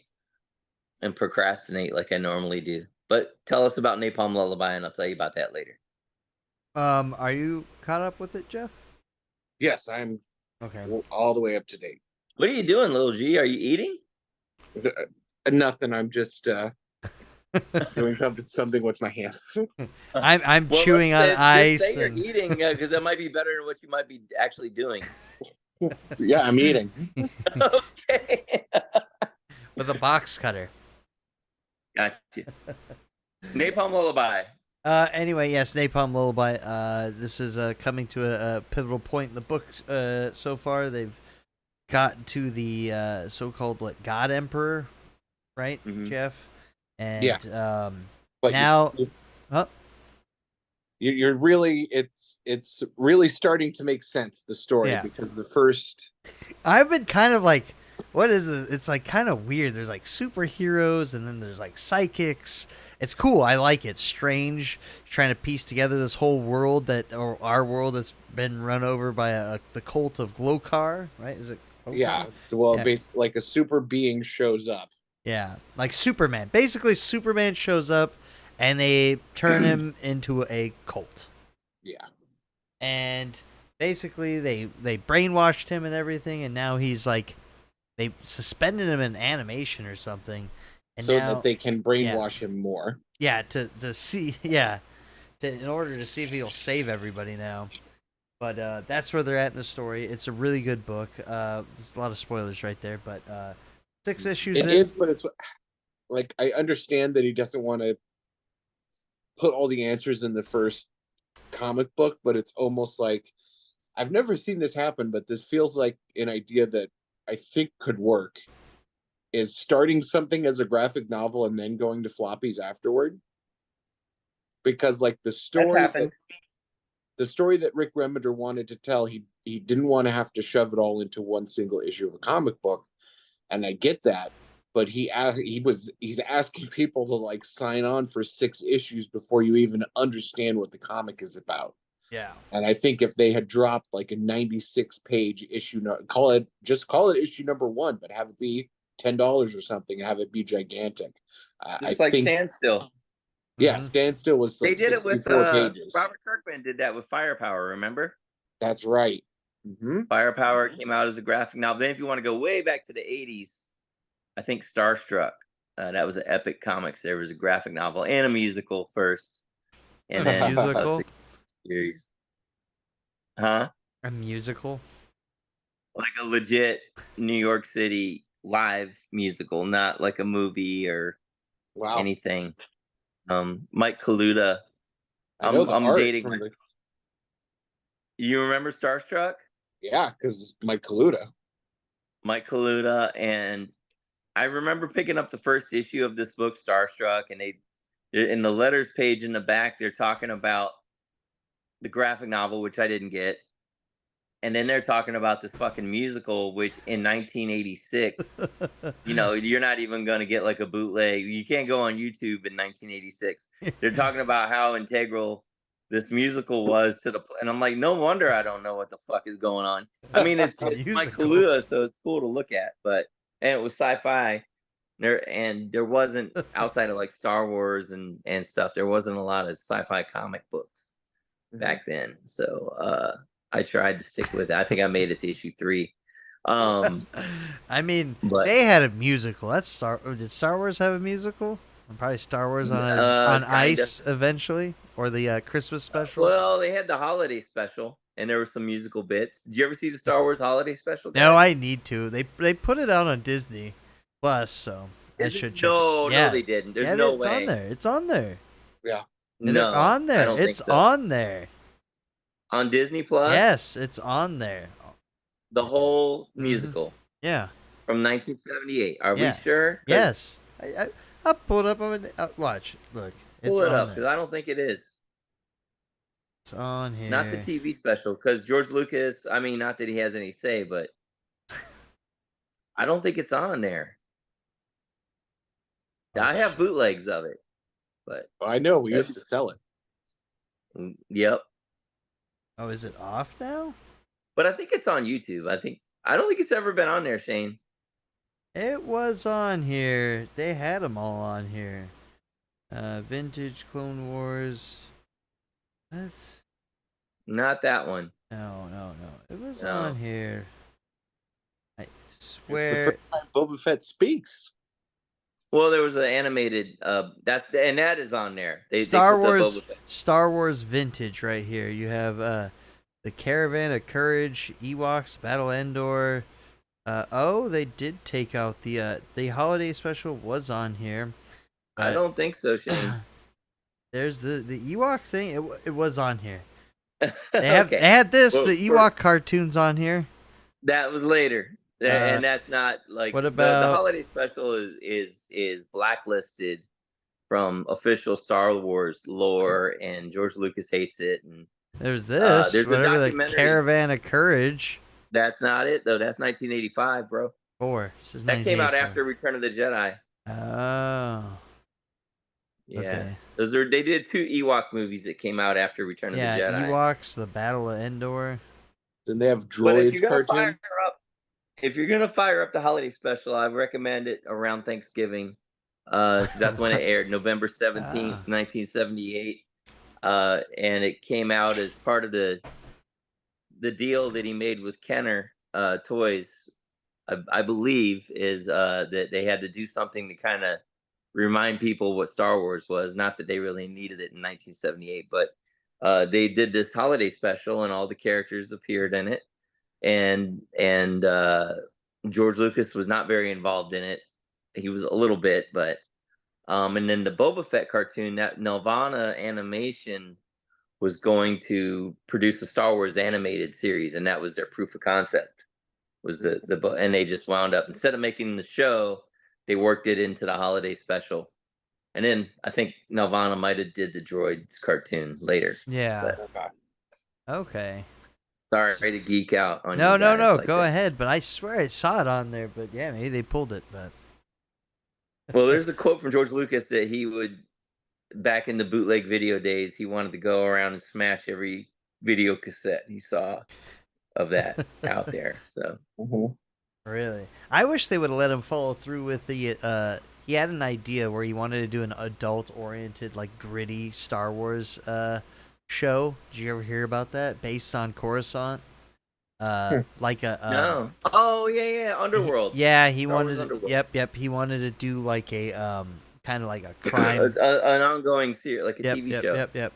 and procrastinate like I normally do. But tell us about Napalm Lullaby, and I'll tell you about that later. Are you caught up with it, Jeff? Yes, I'm Okay. all the way up to date. What are you doing, little G? Are you eating? Nothing. I'm just doing something with my hands. I'm Well, chewing on ice. Say you're and... eating because that might be better than what you might be actually doing. Yeah, I'm eating. Okay. with a box cutter. Gotcha. Napalm Lullaby. Anyway, yes, Napalm Lullaby. This is coming to a pivotal point in the book so far. They've gotten to the so-called God Emperor, right, Jeff? And yeah. But now, you're really it's really starting to make sense, the story, because the first. I've been kind of like, what is it? It's like kind of weird. There's like superheroes and then there's like psychics. It's cool. I like it. Strange. Trying to piece together this whole world or our world that's been run over by the cult of Glokar, right? Is it? Glokar? Yeah. Well, basically, like a super being shows up. Yeah, like Superman. Basically, Superman shows up and they turn him into a cult. Yeah. And basically, they brainwashed him and everything, and now he's like, they suspended him in animation or something, and so now, that they can brainwash him more. Yeah, to see, in order to see if he'll save everybody now. But that's where they're at in the story. It's a really good book. There's a lot of spoilers right there, but 6 issues. It is, but it's like, I understand that he doesn't want to put all the answers in the first comic book, but it's almost like, I've never seen this happen, but this feels like an idea that I think could work, is starting something as a graphic novel and then going to floppies afterward. Because like the story that Rick Remender wanted to tell, he didn't want to have to shove it all into one single issue of a comic book. And I get that, but he's asking people to like sign on for 6 issues before you even understand what the comic is about. Yeah. And I think if they had dropped like a 96-page issue, call it issue number 1, but have it be $10 or something and have it be gigantic. It's like Standstill. Yeah, Standstill was like, they did it with pages. Robert Kirkman did that with Firepower, remember? That's right. Firepower came out as a graphic novel. Then if you want to go way back to the 80s, I think Starstruck, that was an Epic Comics. There was a graphic novel and a musical first. And then musical? Series. Huh? A musical? Like a legit New York City live musical, not like a movie or anything. Mike Kaluta. I'm dating. You remember Starstruck? Yeah, because Mike Kaluta. And I remember picking up the first issue of this book, Starstruck, and they, in the letters page in the back, they're talking about the graphic novel, which I didn't get. And then they're talking about this fucking musical, which in 1986, you're not even going to get like a bootleg. You can't go on YouTube in 1986. They're talking about how integral this musical was to the and I'm like, no wonder I don't know what the fuck is going on. I mean, it's Mike Musical. Kaluuya, so it's cool to look at, but and it was sci-fi. There wasn't outside of like Star Wars and stuff. There wasn't a lot of sci-fi comic books back then, so I tried to stick with it. I think I made it to issue 3. I mean, But- they had a musical. Did Star Wars have a musical? Probably Star Wars on Kinda. Ice eventually, or the Christmas special. Well, they had the holiday special, and there were some musical bits. Did you ever see the Star Wars holiday special? No, guys? I need to. They put it out on Disney Plus, so I should check. No, it. Yeah. no, they didn't. There's Yeah, no it's way. on there. It's on there. Yeah. They're No, on there. I don't It's think so. on there. On Disney Plus. Yes, it's on there. The whole Mhm. musical Yeah. from 1978. Are Yeah. we sure? 'Cause Yes. I'll pull it up on watch. Look. Pull It's it on up because there. I don't think it is. It's on here. Not the TV special because George Lucas. I mean, not that he has any say, but I don't think it's on there. I have bootlegs of it, but I know we used to sell it. yep. Oh, is it off now? But I think it's on YouTube. I don't think it's ever been on there, Shane. It was on here. They had them all on here. Vintage Clone Wars. That's Not that one. no. It was No. on here. I It's the swear. first time Boba Fett speaks. Well, there was an animated. That is on there. Star they put the Wars. Boba Fett- Star Wars Vintage right here. You have the Caravan of Courage, Ewoks, Battle Endor. They did take out the holiday special was on here. I don't think so, Shane. There's the Ewok thing. It was on here. They have Okay. they had this Well, the Ewok cartoons on here. That was later, and that's not like what the about- holiday special is blacklisted from official Star Wars lore, and George Lucas hates it, and There's this. there's a whatever the documentary. Caravan of Courage. that's not it though. That's 1985, bro. 4. This is That came out 1984. after Return of the Jedi. Oh. Yeah, Okay. they did 2 Ewok movies that came out after Return of Yeah, the Jedi. Ewoks, the Battle of Endor. Then they have But droids if you're gonna cartoon. fire up the holiday special, I recommend it around Thanksgiving, because that's when it aired, November 17th, 1978, and it came out as part of the deal that he made with Kenner Toys. I believe is that they had to do something to kind of remind people what Star Wars was. Not that they really needed it in 1978, but they did this holiday special, and all the characters appeared in it. And George Lucas was not very involved in it. He was a little bit, but and then the Boba Fett cartoon, that Nelvana Animation was going to produce a Star Wars animated series, and that was their proof of concept. Was and they just wound up, instead of making the show, they worked it into the holiday special. And then I think Nelvana might have did the droids cartoon later. Yeah. But Okay. sorry to geek out on No. you guys like Go that. ahead. But I swear I saw it on there. But yeah, maybe they pulled it. But Well, there's a quote from George Lucas that he would, back in the bootleg video days, he wanted to go around and smash every video cassette he saw of that out there. So really, I wish they would have let him follow through with the. He had an idea where he wanted to do an adult-oriented, like gritty Star Wars show. Did you ever hear about that? Based on Coruscant. Like a no. Oh yeah, Underworld. Yeah, he Star Wars wanted. Underworld. Yep. He wanted to do like a kind of like a crime. An ongoing series, like a TV show. Yep.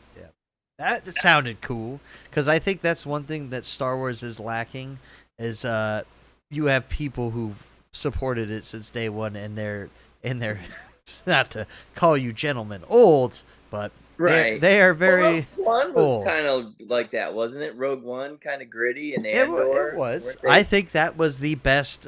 That sounded cool, because I think that's one thing that Star Wars is lacking is you have people who've supported it since day one, and they're not to call you gentlemen old, but Right. they are very. Well, Rogue One old. was kind of like that, wasn't it? Rogue One, kind of gritty, and It Andor. was. weren't they? I think that was the best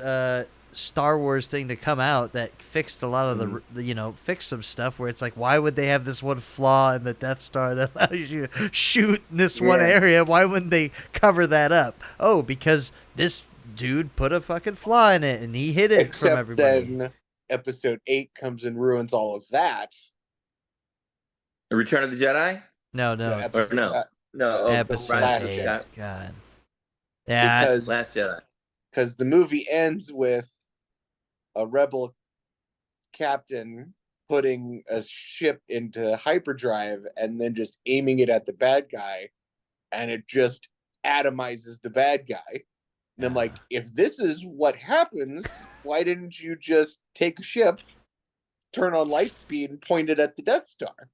Star Wars thing to come out that fixed a lot of fixed some stuff where it's like, why would they have this one flaw in the Death Star that allows you to shoot in this one Yeah. area? Why wouldn't they cover that up? Oh, because this dude put a fucking flaw in it and he hid it from Except everybody. then episode 8 comes and ruins all of that. Return of the Jedi. No, no. Or no. No, the Episode Last 8. Jedi. God. Yeah. Last Jedi. Because the movie ends with a rebel captain putting a ship into hyperdrive and then just aiming it at the bad guy, and it just atomizes the bad guy. And I'm like, if this is what happens, why didn't you just take a ship, turn on light speed, and point it at the Death Star?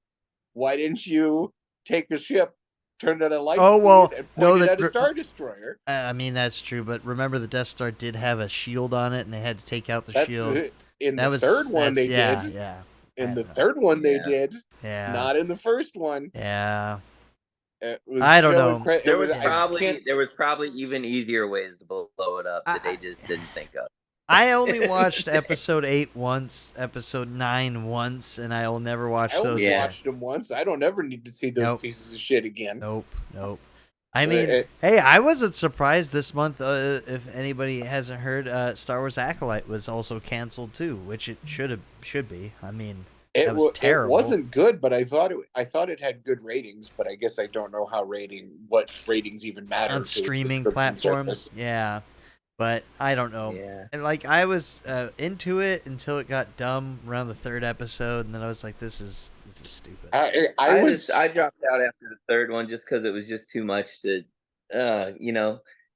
Why didn't you take a ship, turn it on light speed, and point it at a Star Destroyer? I mean, that's true, but remember the Death Star did have a shield on it, and they had to take out the shield. In the third one, they did. Yeah. In the third one, they did. Yeah. Not in the first one. Yeah. I don't know. There was probably even easier ways to blow it up that they just didn't think of. I only watched episode 8 once, episode 9 once, and I'll never watch those. I only watched them once. I don't ever need to see those pieces of shit again. Nope. I mean, hey, I wasn't surprised this month. If anybody hasn't heard, Star Wars Acolyte was also canceled too, which it should be. I mean, that was terrible. It wasn't good, but I thought it had good ratings. But I guess I don't know what ratings even matter on streaming platforms. Service. Yeah, but I don't know. Yeah. And like I was into it until it got dumb around the 3rd episode, and then I was like, "This is stupid." I dropped out after the 3rd one just because it was just too much to, I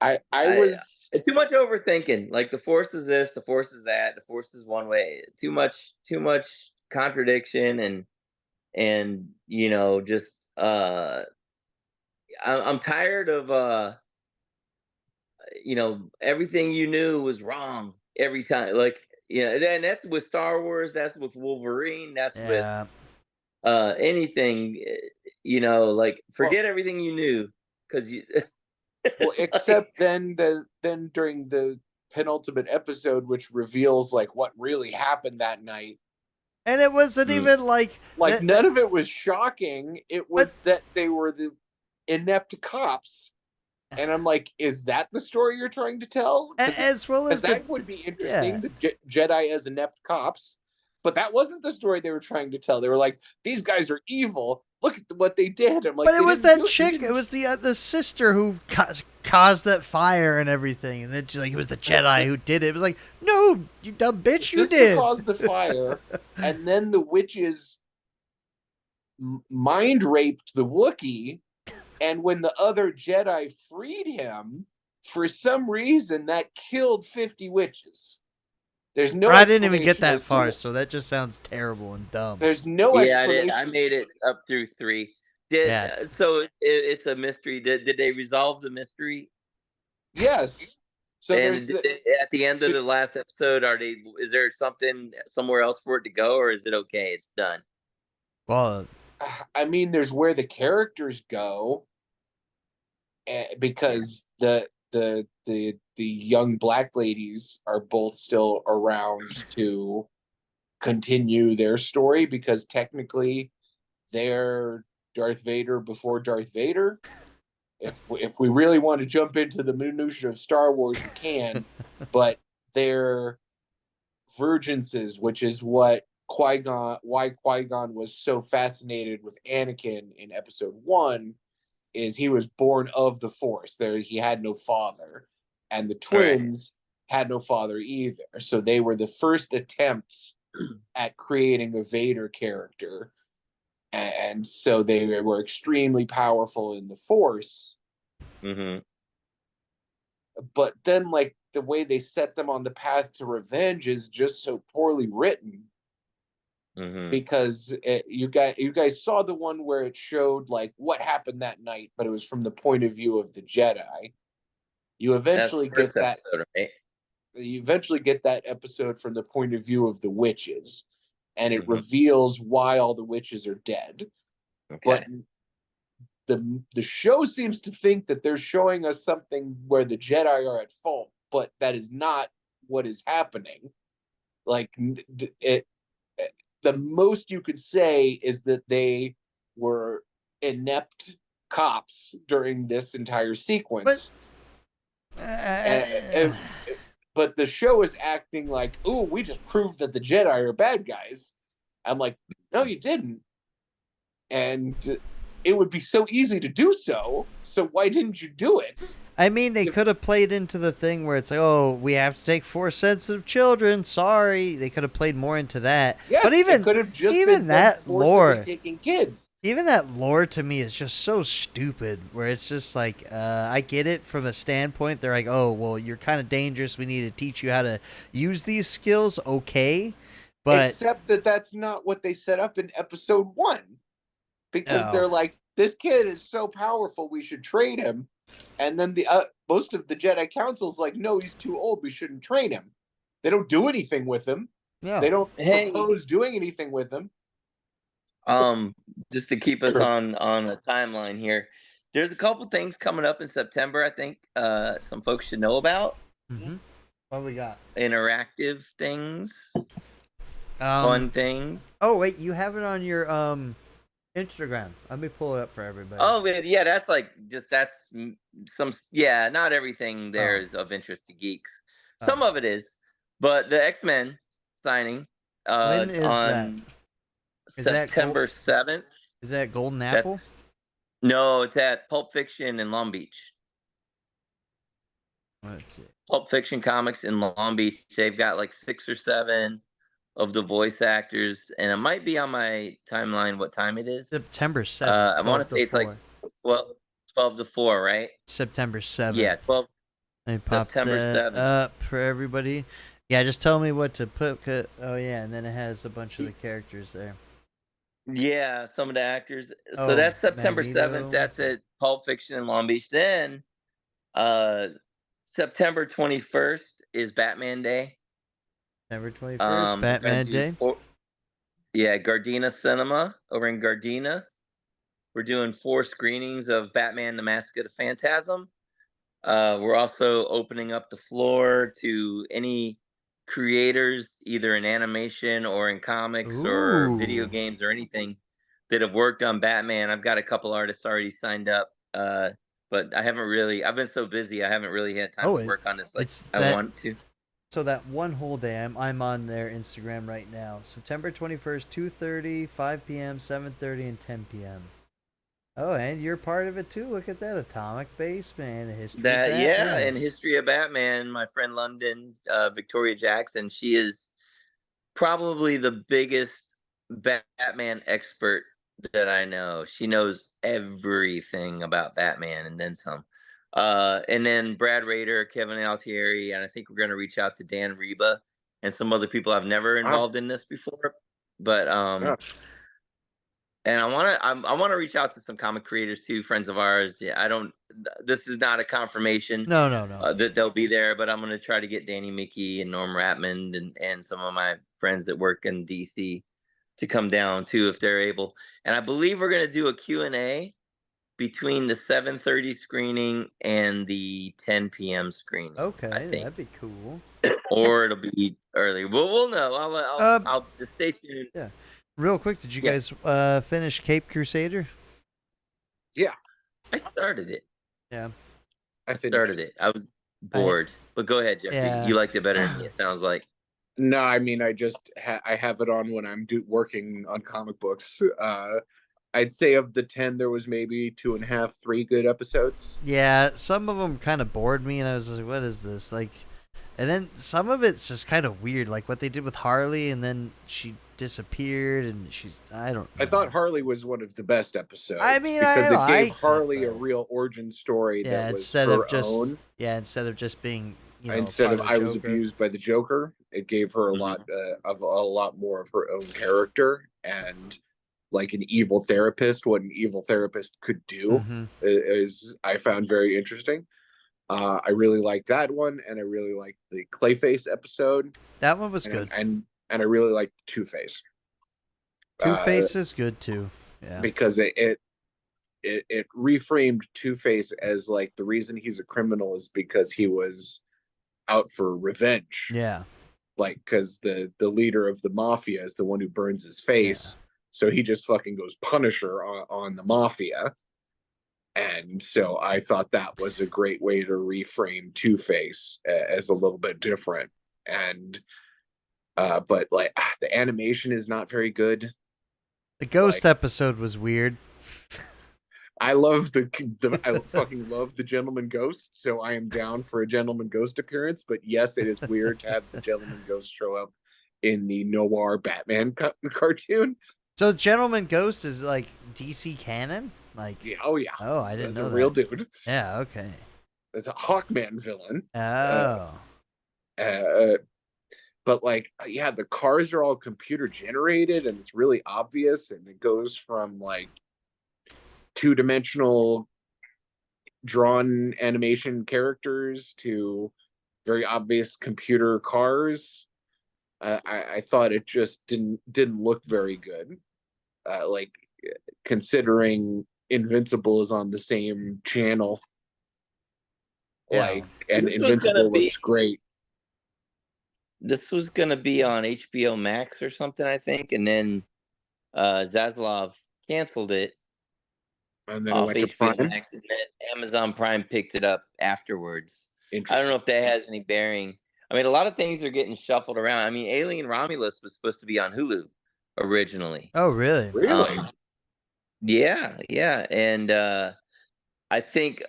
was too much overthinking. Like the Force is this, the Force is that, the Force is one way. Too much contradiction and just I'm tired of everything you knew was wrong every time. Like and that's with Star Wars, that's with Wolverine, that's with anything, like forget everything you knew because you well, except then during the penultimate episode, which reveals like what really happened that night. And it wasn't even like none of it was shocking. It was that they were the inept cops. And I'm like, is that the story you're trying to tell? As well as that would be interesting, the Jedi as inept cops. But that wasn't the story they were trying to tell. They were like, these guys are evil. Look at what they did. I'm like, but it was that chick. It was the sister who caused that fire and everything. And then she's like, it was the Jedi who did it. It was like, no, you dumb bitch, you did. Caused the fire, and then the witches mind raped the Wookiee. And when the other Jedi freed him, for some reason, that killed 50 witches. There's no. I didn't even get that far, so that just sounds terrible and dumb. There's no explanation. I made it up through 3. So it's a mystery. Did they resolve the mystery? Yes. So at the end of the last episode, is there something somewhere else for it to go, or is it okay? It's done. Well, I mean, there's where the characters go, because the young black ladies are both still around to continue their story, because technically they're Darth Vader before Darth Vader. If we really want to jump into the minutiae of Star Wars, we can, but they're virginses, which is what why Qui-Gon was so fascinated with Anakin in episode 1, is he was born of the Force. He had no father, and the twins had no father either. So they were the first attempts at creating a Vader character. And so they were extremely powerful in the Force. Mm-hmm. But then, like, the way they set them on the path to revenge is just so poorly written. Mm-hmm. Because you guys saw the one where it showed like what happened that night, but it was from the point of view of the Jedi. You eventually get that. Episode, right? You eventually get that episode from the point of view of the witches, and it reveals why all the witches are dead. Okay. But the show seems to think that they're showing us something where the Jedi are at fault, but that is not what is happening. Like the most you could say is that they were inept cops during this entire sequence. But the show is acting like, ooh, we just proved that the Jedi are bad guys. I'm like, no, you didn't. And it would be so easy to do so. So why didn't you do it? I mean, they could have played into the thing where it's like, oh, we have to take Force sensitive children. Sorry, they could have played more into that. Yes, but even it could have just even been that forcibly lore, taking kids. even that lore to me is just so stupid. Where it's just like, I get it from a standpoint. They're like, oh, well, you're kind of dangerous. We need to teach you how to use these skills. Okay, but Except that that's not what they set up in episode 1, because No. they're like, this kid is so powerful, we should train him. And then the most of the Jedi Council's like, no, he's too old, we shouldn't train him. They don't do anything with him. no. They don't Hey. propose doing anything with him. Just to keep us on a timeline here, there's a couple things coming up in September. I think some folks should know about Mm-hmm. What we got? interactive things, fun things. Oh wait, you have it on your Instagram. Let me pull it up for everybody. Oh yeah, that's not everything there is of interest to geeks. Some of it is, but the X-Men signing When is on Is that September 7th. Is that Golden Apple? No, it's at Pulp Fiction in Long Beach. Let's see. Pulp Fiction Comics in Long Beach. They've got like 6 or 7 of the voice actors, and it might be on my timeline what time it is. September 7th. I want to say it's like 12 to 4, right? September 7th. Yeah, 12. Let me pop September that 7th. up for everybody. Yeah, just tell me what to put. Oh yeah, and then it has a bunch of the characters there. Yeah, some of the actors. Oh, So that's September Magneto. 7th. That's at Pulp Fiction in Long Beach. Then September 21st is Batman Day. September 21st, Batman Day. Gardena Cinema over in Gardena. We're doing 4 screenings of Batman: The Mask of the Phantasm. We're also opening up the floor to any creators, either in animation or in comics or video games or anything, that have worked on Batman. I've got a couple artists already signed up, but I've been so busy, I haven't really had time to work on this like I want to. So that one whole day, I'm on their Instagram right now. September 21st, 2:30, 5 p.m., 7:30, and 10 p.m. Oh, and you're part of it too. Look at that atomic base, man. The history. And History of Batman. My friend London, Victoria Jackson, she is probably the biggest Batman expert that I know. She knows everything about Batman and then some. And then Brad Rader, Kevin Altieri, and I think we're going to reach out to Dan Reba and some other people I've never involved in this before. But and I want to reach out to some comic creators too, friends of ours. Yeah, this is not a confirmation. No. That they'll be there, but I'm going to try to get Danny Mickey and Norm Ratmond and some of my friends that work in DC to come down too if they're able. And I believe we're going to do a Q&A between the 7:30 screening and the 10 p.m. screening. Okay, I think. that'd be cool. Or it'll be early. We'll know. I'll just stay tuned. Yeah. Real quick, did you guys finish Cape Crusader? Yeah. I started it. Yeah. I started it. I was bored. But go ahead, Jeffrey. Yeah. You liked it better than me, it sounds like. No, I mean, I just I have it on when I'm working on comic books. I'd say of the 10, there was maybe 2.5, 3 good episodes. Yeah, some of them kind of bored me, and I was like, what is this? Like, and then some of it's just kind of weird, like what they did with Harley, and then she disappeared, and I don't know. I thought Harley was one of the best episodes. I mean, because I it gave liked Harley it, a real origin story that was instead her of just own. Yeah, instead of just being, instead of I was abused by the Joker, it gave her a lot more of her own character and like an evil therapist. What an evil therapist could do is I found very interesting. I really liked that one, and I really liked the Clayface episode. That one was good, and I really liked Two-Face. Two-Face is good too. Yeah, because it reframed Two-Face as like the reason he's a criminal is because he was out for revenge. Yeah, like because the leader of the mafia is the one who burns his face, so he just fucking goes Punisher on the mafia. And so I thought that was a great way to reframe Two-Face as a little bit different. And but like the animation is not very good. The ghost episode was weird. I fucking love the Gentleman Ghost, so I am down for a Gentleman Ghost appearance. But yes, it is weird to have the Gentleman Ghost show up in the noir Batman cartoon. So Gentleman Ghost is like DC canon? Like Yeah, oh yeah. Oh, I didn't That's know a real that. dude. Yeah, okay. That's a Hawkman villain. Oh. But like, yeah, the cars are all computer generated, and it's really obvious, and it goes from like two-dimensional drawn animation characters to very obvious computer cars. I thought it just didn't look very good. Like considering Invincible is on the same channel, and Invincible looks great. This was gonna be on HBO Max or something, I think, and then Zaslav canceled it. And then off it went to HBO Prime. Max, and then Amazon Prime picked it up afterwards. I don't know if that has any bearing. I mean, a lot of things are getting shuffled around. I mean, Alien Romulus was supposed to be on Hulu originally. Oh, really? Really? Yeah. And I think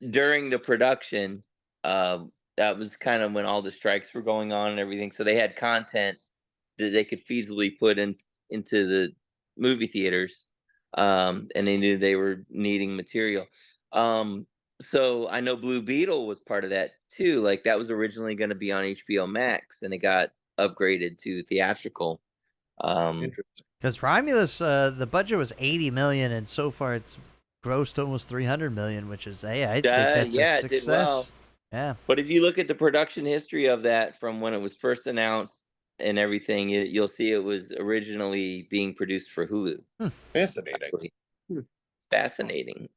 during the production, that was kind of when all the strikes were going on and everything. So they had content that they could feasibly put into the movie theaters. And they knew they were needing material. So I know Blue Beetle was part of that too. Like that was originally going to be on HBO Max, and it got upgraded to theatrical. Because Romulus, the budget was 80 million, and so far it's grossed almost 300 million, which is I think that's a success. It did well. Yeah. But if you look at the production history of that from when it was first announced and everything, you'll see it was originally being produced for Hulu. Fascinating. Fascinating.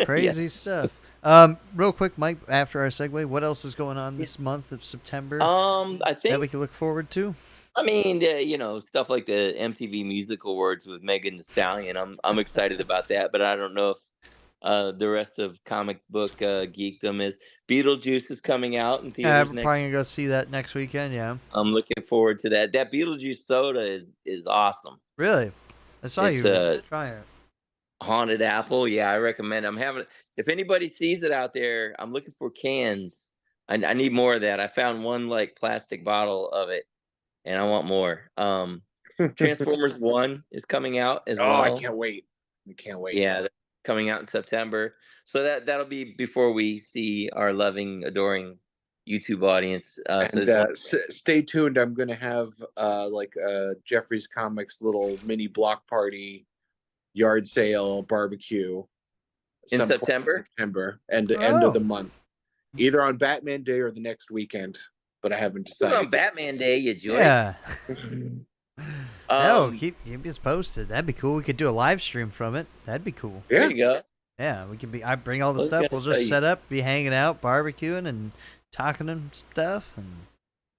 Crazy stuff. Real quick, Mike, after our segue, what else is going on this month of September? I think that we can look forward to. I mean, stuff like the MTV Music Awards with Megan Thee Stallion. I'm excited about that, but I don't know if the rest of comic book geekdom is. Beetlejuice is coming out in theaters next. Probably gonna go see that next weekend. Yeah, I'm looking forward to that. That Beetlejuice soda is awesome. Really, I saw you try it. Haunted Apple, yeah, I recommend. If anybody sees it out there, I'm looking for cans. I need more of that. I found one like plastic bottle of it, and I want more. Transformers 1 is coming out as well. I can't wait. Yeah, that's coming out in September. So that'll be before we see our loving, adoring YouTube audience. Stay tuned. I'm going to have Jeffrey's Comics little mini block party, yard sale, barbecue in September. End of the month, either on Batman Day or the next weekend. But I haven't decided. On Batman Day, you join. Yeah. Keep us posted. That'd be cool. We could do a live stream from it. That'd be cool. Yeah. There you go. Yeah, we could be. I bring all the stuff. We'll just set up, be hanging out, barbecuing, and talking and stuff. And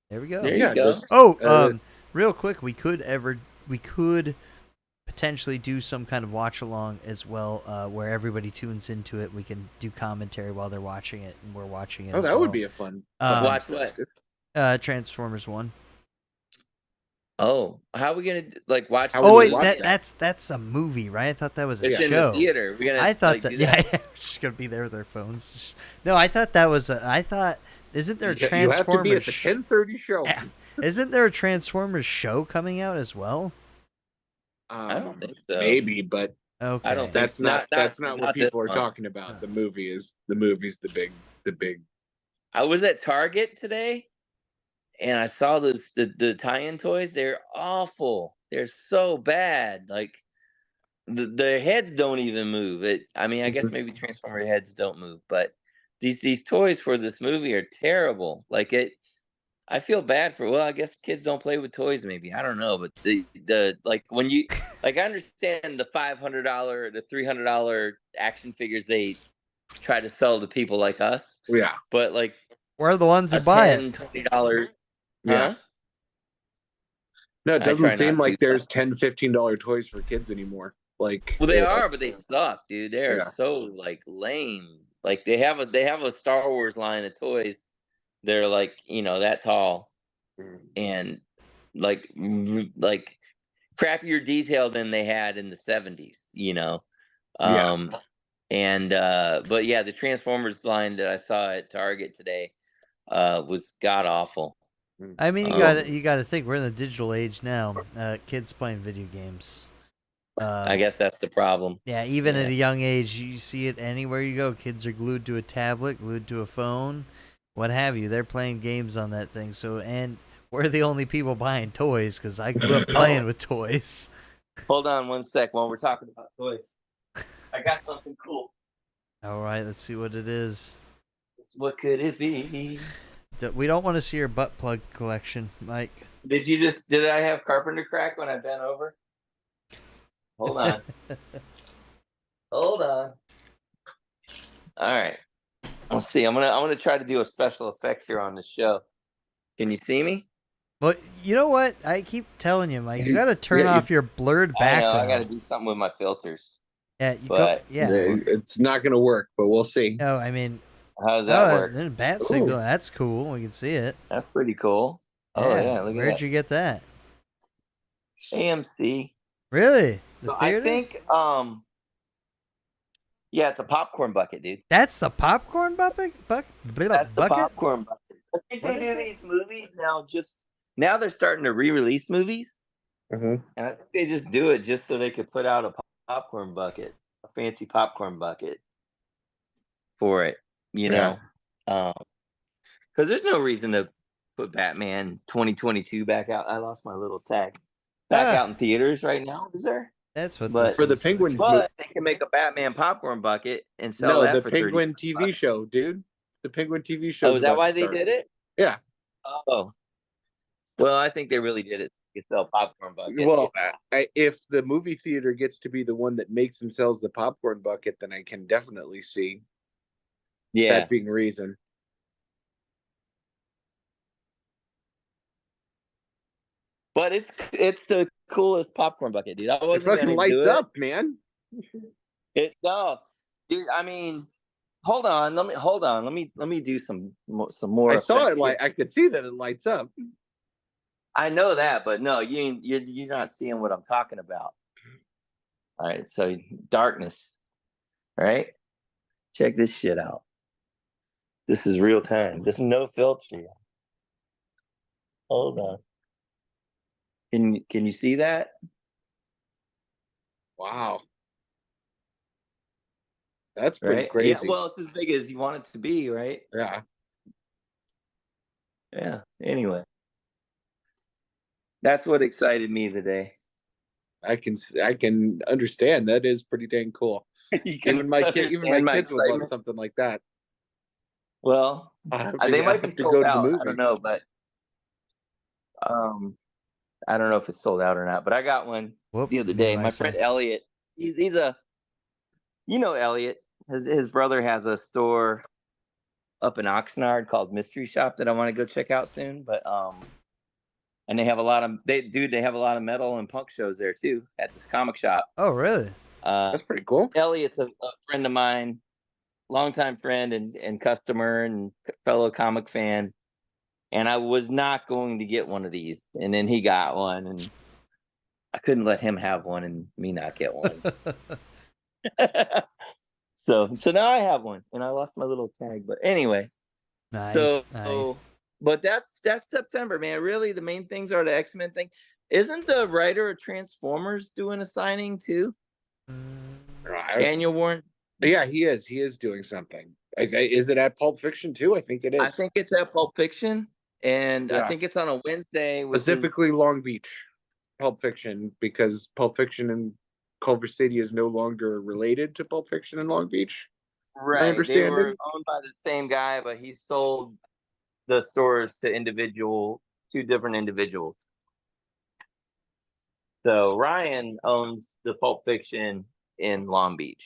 there we go. There you go. Real quick, we could potentially do some kind of watch along as well, where everybody tunes into it. We can do commentary while they're watching it, and we're watching it. That would be a fun. Watch what? Transformers 1. Oh, how are we gonna watch? Oh wait, that's a movie, right? I thought that was a show. In the theater. I thought that. Yeah, we're just gonna be there with our phones. No, I thought that was. I thought, isn't there a Transformers? You have to be at the 10:30 show. Yeah. Isn't there a Transformers show coming out as well? I don't think so. Maybe, but okay. I don't. That's not what people are talking about. The movie's the big. I was at Target today, and I saw the tie-in toys. They're awful. They're so bad. Like their heads don't even move. I guess maybe Transformer heads don't move, but these toys for this movie are terrible. I feel bad for. Well, I guess kids don't play with toys. Maybe I don't know, but when you I understand the $500, the $300 action figures they try to sell to people like us. Yeah, but we're the ones who buy it. $20. Yeah. Huh? No, it doesn't seem like there's $10, $15 toys for kids anymore. Well, they are, but they suck, dude. They're so lame. They have a Star Wars line of toys. They're that tall, and crappier detail than they had in the 70s. And but yeah, the Transformers line that I saw at Target today was god awful. I mean, Um, you gotta think we're in the digital age now. Kids playing video games. I guess that's the problem. Yeah, even at Yeah. a young age, you see it anywhere you go. Kids are glued to a tablet, glued to a phone, what have you. They're playing games on that thing. So, and we're the only people buying toys because I grew up playing with toys. Hold on one sec while we're talking about toys. I got something cool. All right, let's see what it is. What could it be? We don't want to see your butt plug collection, Mike. Did I have carpenter crack when I bent over? Hold on. Hold on. All right. Let's see. I'm gonna try to do a special effect here on the show. Can you see me? But you know what? I keep telling you, Mike, you got to turn off your blurred background. I know. I got to do something with my filters. Yeah, yeah, it's not gonna work, but we'll see. No, I mean, how does that work? There's a bat signal. That's cool. We can see it. That's pretty cool. Oh yeah, look at that. Where'd you get that? AMC. Really? The So theater? I think yeah, it's a popcorn bucket, dude. That's the popcorn bucket? That's the popcorn bucket. I think they do these movies now they're starting to re-release movies. Mm-hmm. And I think they just do it just so they could put out a popcorn bucket, a fancy popcorn bucket for it, you know. Because there's no reason to put Batman 2022 back out. I lost my little tag. Back out in theaters right now, is there? That's what. But for the Penguin, but they can make a Batman popcorn bucket and sell that for Penguin $30. TV show, dude. The Penguin TV show. Oh, is that why they did it? Yeah. Oh, well, I think they really did it to sell popcorn buckets. Well, if the movie theater gets to be the one that makes and sells the popcorn bucket, then I can definitely see that being reason. But it's the coolest popcorn bucket, dude. It fucking lights up, man. No, dude. I mean, hold on. Let me do some more. I saw it I could see that it lights up. I know that, but no, you're not seeing what I'm talking about. All right, so darkness. All right, check this shit out. This is real time. This is no filter. Hold on. Can you see that? Wow. That's pretty crazy. Yeah, well, it's as big as you want it to be, right? Yeah. Yeah. Anyway, that's what excited me today. I can understand. That is pretty dang cool. Even my kids would love something like that. Well, they might be sold out. I don't know, but I don't know if it's sold out or not. But I got one the other day. My friend Elliot, he's a, Elliot. His brother has a store up in Oxnard called Mystery Shop that I want to go check out soon. But and they have a lot of metal and punk shows there too at this comic shop. Oh, really? That's pretty cool. Elliot's a friend of mine, longtime friend and customer and fellow comic fan. And I was not going to get one of these, and then he got one, and I couldn't let him have one and me not get one. So now I have one, and I lost my little tag. But anyway, nice. But that's September, man. Really, the main things are the X-Men thing. Isn't the writer of Transformers doing a signing too? Daniel Warren. Yeah, he is. He is doing something. Is it at Pulp Fiction too? I think it is. I think it's at Pulp Fiction, and I think it's on a Wednesday. Specifically Long Beach, Pulp Fiction, because Pulp Fiction and Culver City is no longer related to Pulp Fiction and Long Beach. Right. I understand. They were owned by the same guy, but he sold the stores to two different individuals. So Ryan owns the Pulp Fiction in Long Beach.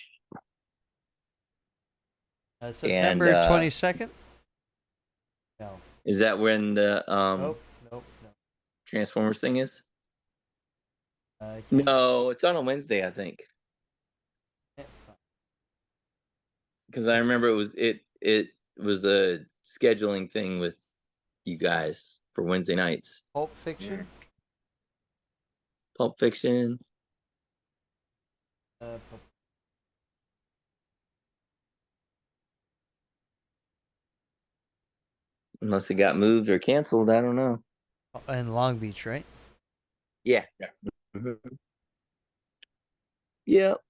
September 22nd? No. Is that when the Nope. Transformers thing is? No, it's on a Wednesday, I think. Because I remember it was a scheduling thing with you guys for Wednesday nights. Pulp Fiction? Pulp Fiction. unless it got moved or canceled. I don't know. In Long Beach, right? Yeah. Yeah. Mhm. Yep.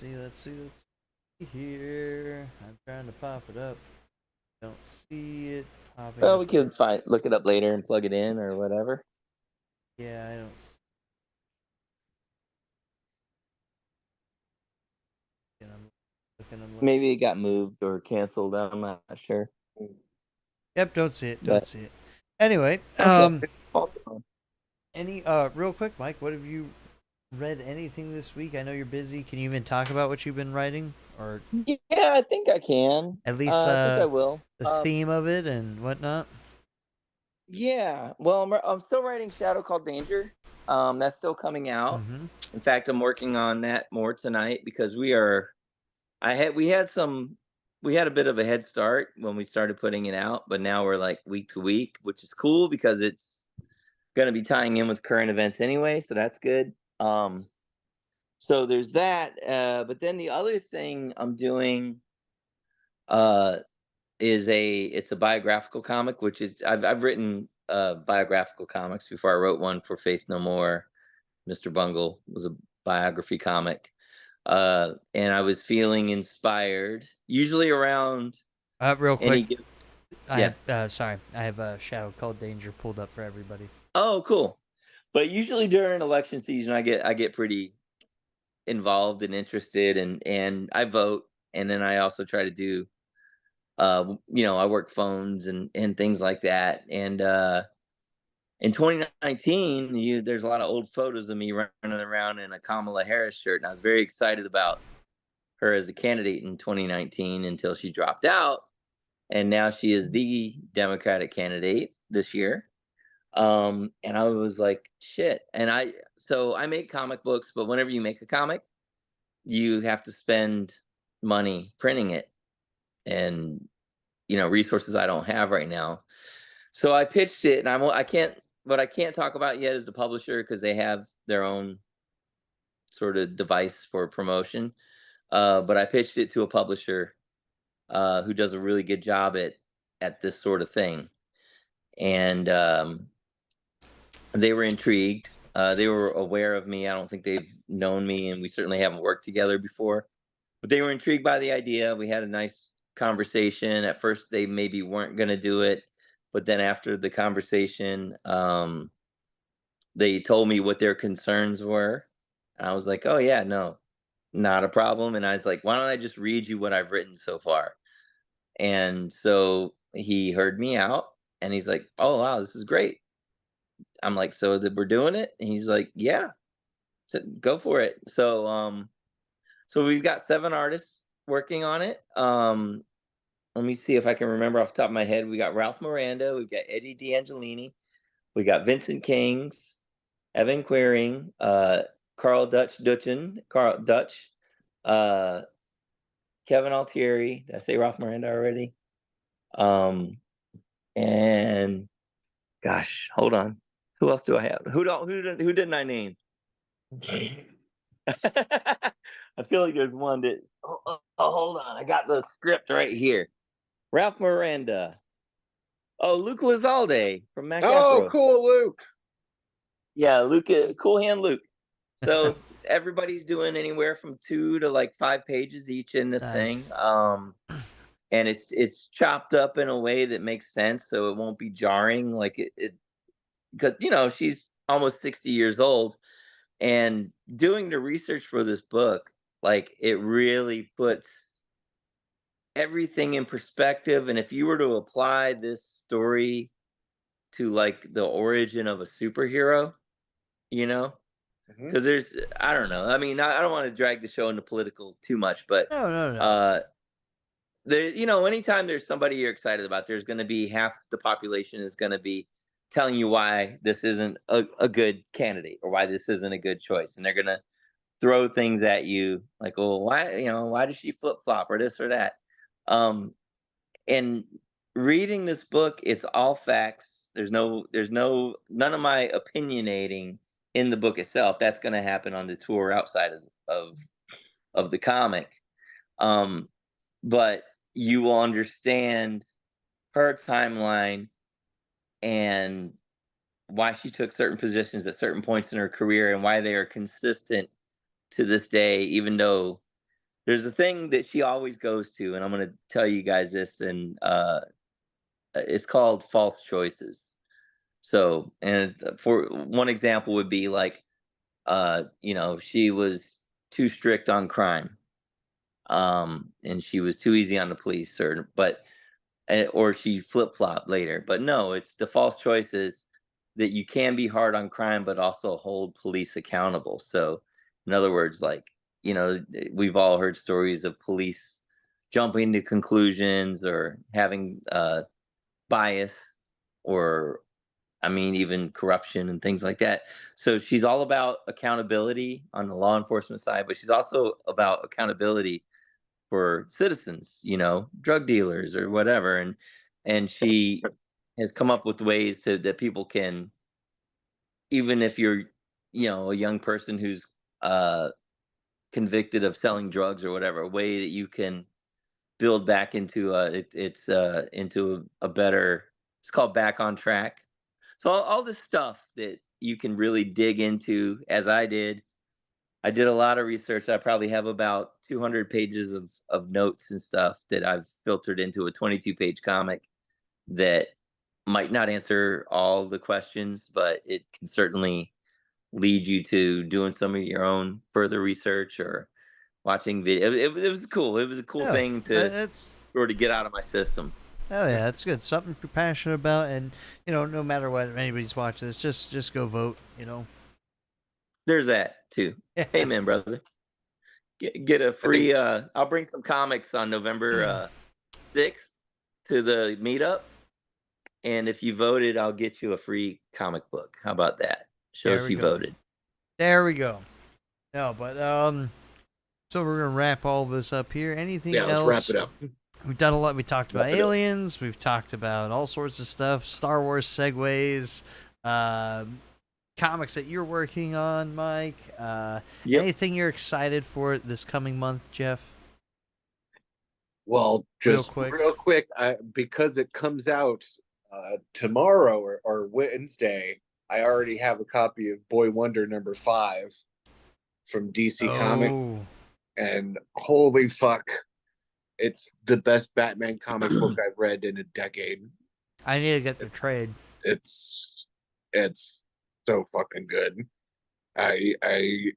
Let's see here. I'm trying to pop it up. Don't see it popping Well, up. we could look it up later and plug it in or whatever. Yeah, I don't. I'm looking. Maybe it got moved or canceled. I'm not sure. Yep, don't see it. Don't But see it. Anyway, okay. Awesome. any real quick, Mike, what have you read anything this week? I know you're busy. Can you even talk about what you've been writing, or Yeah, I think I can. at least I think I will. the theme of it and whatnot? Yeah. Well, I'm still writing Shadow Called Danger. That's still coming out. Mm-hmm. In fact, I'm working on that more tonight because we had a bit of a head start when we started putting it out, but now we're like week to week, which is cool because it's going to be tying in with current events anyway, so that's good. So there's that. But then the other thing I'm doing uh, it's a biographical comic, which is I've written biographical comics before. I wrote one for Faith No More. Mr. Bungle was a biography comic. And I was feeling inspired, usually around Real quick, any given. I Yeah. have sorry, I have a Shadow Called Danger pulled up for everybody. Oh, cool. But usually during election season, I get pretty involved and interested, and I vote, and then I also try to do, I work phones and things like that, and in 2019, there's a lot of old photos of me running around in a Kamala Harris shirt, and I was very excited about her as a candidate in 2019 until she dropped out, and now she is the Democratic candidate this year. And I was like, shit. So I make comic books, but whenever you make a comic, you have to spend money printing it, and resources I don't have right now. So I pitched it, and I can't. What I can't talk about yet is the publisher because they have their own sort of device for promotion. But I pitched it to a publisher who does a really good job at this sort of thing, and they were intrigued. They were aware of me. I don't think they've known me, and we certainly haven't worked together before. But they were intrigued by the idea. We had a nice conversation. At first, they maybe weren't going to do it, but then after the conversation, they told me what their concerns were. And I was like, "Oh yeah, no, not a problem." And I was like, "Why don't I just read you what I've written so far?" And so he heard me out, and he's like, "Oh wow, this is great." I'm like, "So that we're doing it?" And he's like, "Yeah." So go for it. So we've got 7 artists working on it. Let me see if I can remember off the top of my head. We got Ralph Miranda, we've got Eddie D'Angelini, we got Vincent Kings, Evan Quiring, Carl Dutch, uh, Kevin Altieri. Did I say Ralph Miranda already? And gosh, hold on. Who else do I have? Who didn't I name? I feel like there's one that. Hold on. I got the script right here. Ralph Miranda. Oh, Luke Lizalde from Mac Oh, Afro. cool, Luke. Yeah, Luke, Cool Hand Luke. So everybody's doing anywhere from 2 to like 5 pages each in this thing. Nice. And it's chopped up in a way that makes sense, so it won't be jarring. Like it because she's almost 60 years old, and doing the research for this book, like it really puts everything in perspective. And if you were to apply this story to like the origin of a superhero, you know, Mhm. because I don't know. I mean, I don't want to drag the show into political too much, but No. there, anytime there's somebody you're excited about, there's going to be half the population is going to be telling you why this isn't a good candidate or why this isn't a good choice, and they're going to throw things at you like, "Oh, why does she flip flop or this or that?" And reading this book, it's all facts. None of my opinionating in the book itself. That's going to happen on the tour outside of the comic. But you will understand her timeline and why she took certain positions at certain points in her career and why they are consistent to this day, even though there's a thing that she always goes to, and I'm going to tell you guys this, and it's called false choices. So, and for one example would be like, she was too strict on crime, and she was too easy on the police, or she flip flopped later. But no, it's the false choices that you can be hard on crime, but also hold police accountable. So, in other words, like, we've all heard stories of police jumping to conclusions or having bias, or, I mean, even corruption and things like that. So she's all about accountability on the law enforcement side, but she's also about accountability for citizens, drug dealers or whatever. And she has come up with ways that people can, even if you're, a young person who's convicted of selling drugs or whatever, a way that you can build back into into a better. It's called Back on Track. So all this stuff that you can really dig into, as I did. I did a lot of research. I probably have about 200 pages of notes and stuff that I've filtered into a 22-page comic that might not answer all the questions, but it can certainly lead you to doing some of your own further research or watching video. It was cool. It was a cool thing to sort of get out of my system. Oh yeah, that's good. Something you're passionate about, and no matter what anybody's watching this, just go vote. There's that too. Amen, brother. Get a free. I'll bring some comics on November 6th to the meetup, and if you voted, I'll get you a free comic book. How about that? Show us you voted. There we go. No, but so we're gonna wrap all this up here. Anything else? Yeah, let's wrap it up. We've done a lot. We talked about aliens. We've talked about all sorts of stuff. Star Wars segues. Comics that you're working on, Mike. Anything you're excited for this coming month, Jeff? Well, just real quick, because it comes out tomorrow or Wednesday, I already have a copy of Boy Wonder #5 from DC Comics, and holy fuck, it's the best Batman comic book I've read in a decade. I need to get the trade. It's so fucking good. I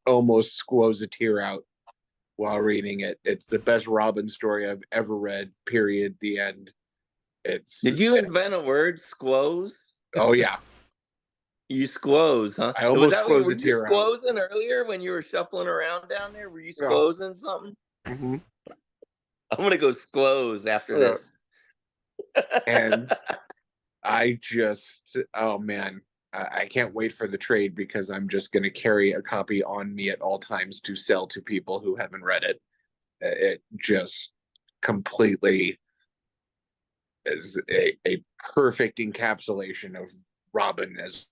almost squoze a tear out while reading it. It's the best Robin story I've ever read. Period. The end. Did you invent a word, squoze? Oh yeah. You squoze, huh? I almost squoze a tear out. Were you squozing earlier when you were shuffling around down there? Were you squozing something? Mm-hmm. I'm gonna go squoze after this. And I just, oh man, I can't wait for the trade, because I'm just going to carry a copy on me at all times to sell to people who haven't read it. It just completely is a perfect encapsulation of Robin as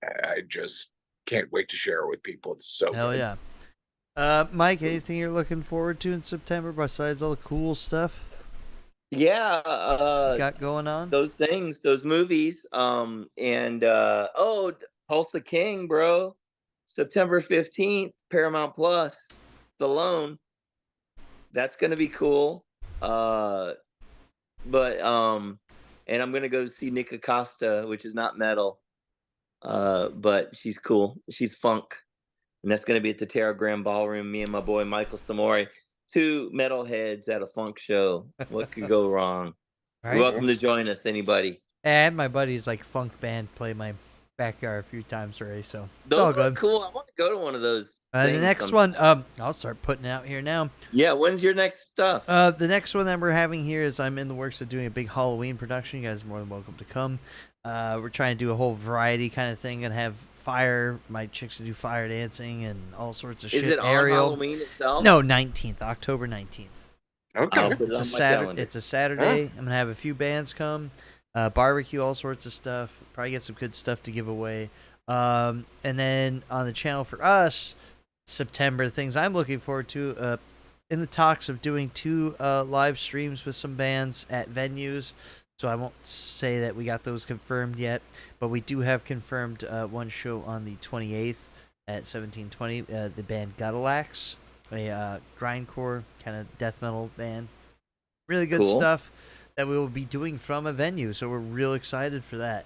I just can't wait to share it with people. It's so hell good. Yeah. Mike, anything you're looking forward to in September besides all the cool stuff? Yeah, got going on those things, those movies, and Tulsa King, bro, September 15th, Paramount Plus, Stallone. That's gonna be cool. And I'm gonna go see Nick Acosta, which is not metal, but she's cool. She's funk, and that's gonna be at the Terra Grand Ballroom. Me and my boy Michael Samori. 2 metalheads at a funk show. What could go wrong? Right. You're welcome to join us, anybody. And my buddy's like funk band play my backyard a few times already, so those are cool. I want to go to one of those. The next one, I'll start putting it out here now. Yeah, when's your next stuff? The next one that we're having here is I'm in the works of doing a big Halloween production. You guys are more than welcome to come. We're trying to do a whole variety kind of thing and have fire. My chicks to do fire dancing and all sorts of shit. Is it on Halloween itself? No, 19th, October 19th. Okay. It's a Saturday. I'm gonna have a few bands come, barbecue, all sorts of stuff. Probably get some good stuff to give away. And then on the channel for us, September things I'm looking forward to. In the talks of doing 2 live streams with some bands at venues. So I won't say that we got those confirmed yet, but we do have confirmed one show on the 28th at 1720. The band Gutalax, a grindcore kind of death metal band. Really good Cool. stuff that we will be doing from a venue. So we're real excited for that.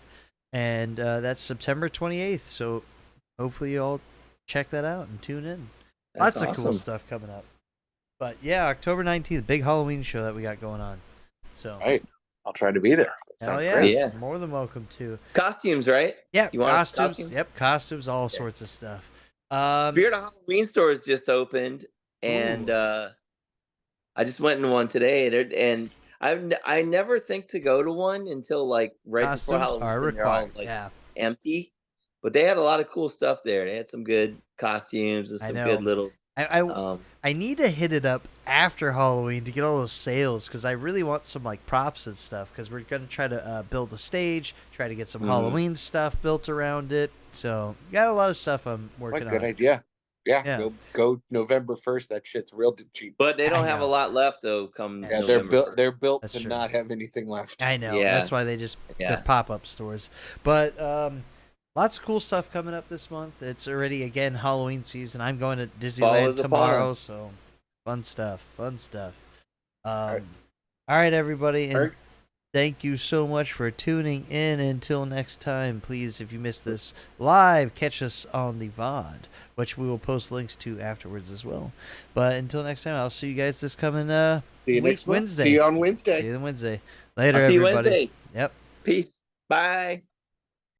And that's September 28th. So hopefully you all check that out and tune in. That's Lots of cool awesome. stuff coming up. But yeah, October 19th, big Halloween show that we got going on. So All right. I'll try to be there. hell Sounds yeah, great. Yeah. more than welcome to. Costumes, right? Yeah, You want costumes. costumes? Yep, costumes, all sorts of stuff. Spirit of Halloween stores just opened, and Ooh. I just went in one today, and I never think to go to one until like right before Costumes Halloween. are when they're all, required. like, Yeah, empty, but they had a lot of cool stuff there. They had some good costumes and I some know. good little. I need to hit it up after Halloween to get all those sales because I really want some like props and stuff because we're gonna try to build a stage, try to get some Halloween stuff built around it. So got a lot of stuff I'm working What good on. idea. Yeah, Yeah. go November 1st. That shit's real cheap. But they don't I have a know. lot left though. Come Yeah, they're November built 1st. they're built That's to true. not have anything left. I know. Yeah. That's why they just Yeah. they're pop-up stores. But lots of cool stuff coming up this month. It's already again Halloween season. I'm going to Disneyland is upon tomorrow, us. so fun stuff. right. All right, everybody, and All right. thank you so much for tuning in. Until next time, please, if you missed this live, catch us on the VOD, which we will post links to afterwards as well. But until next time, I'll see you guys this coming See you week, next month. Wednesday. See you on Wednesday. See you on Wednesday. Later, I'll see you everybody. Wednesday. Yep. Peace. Bye.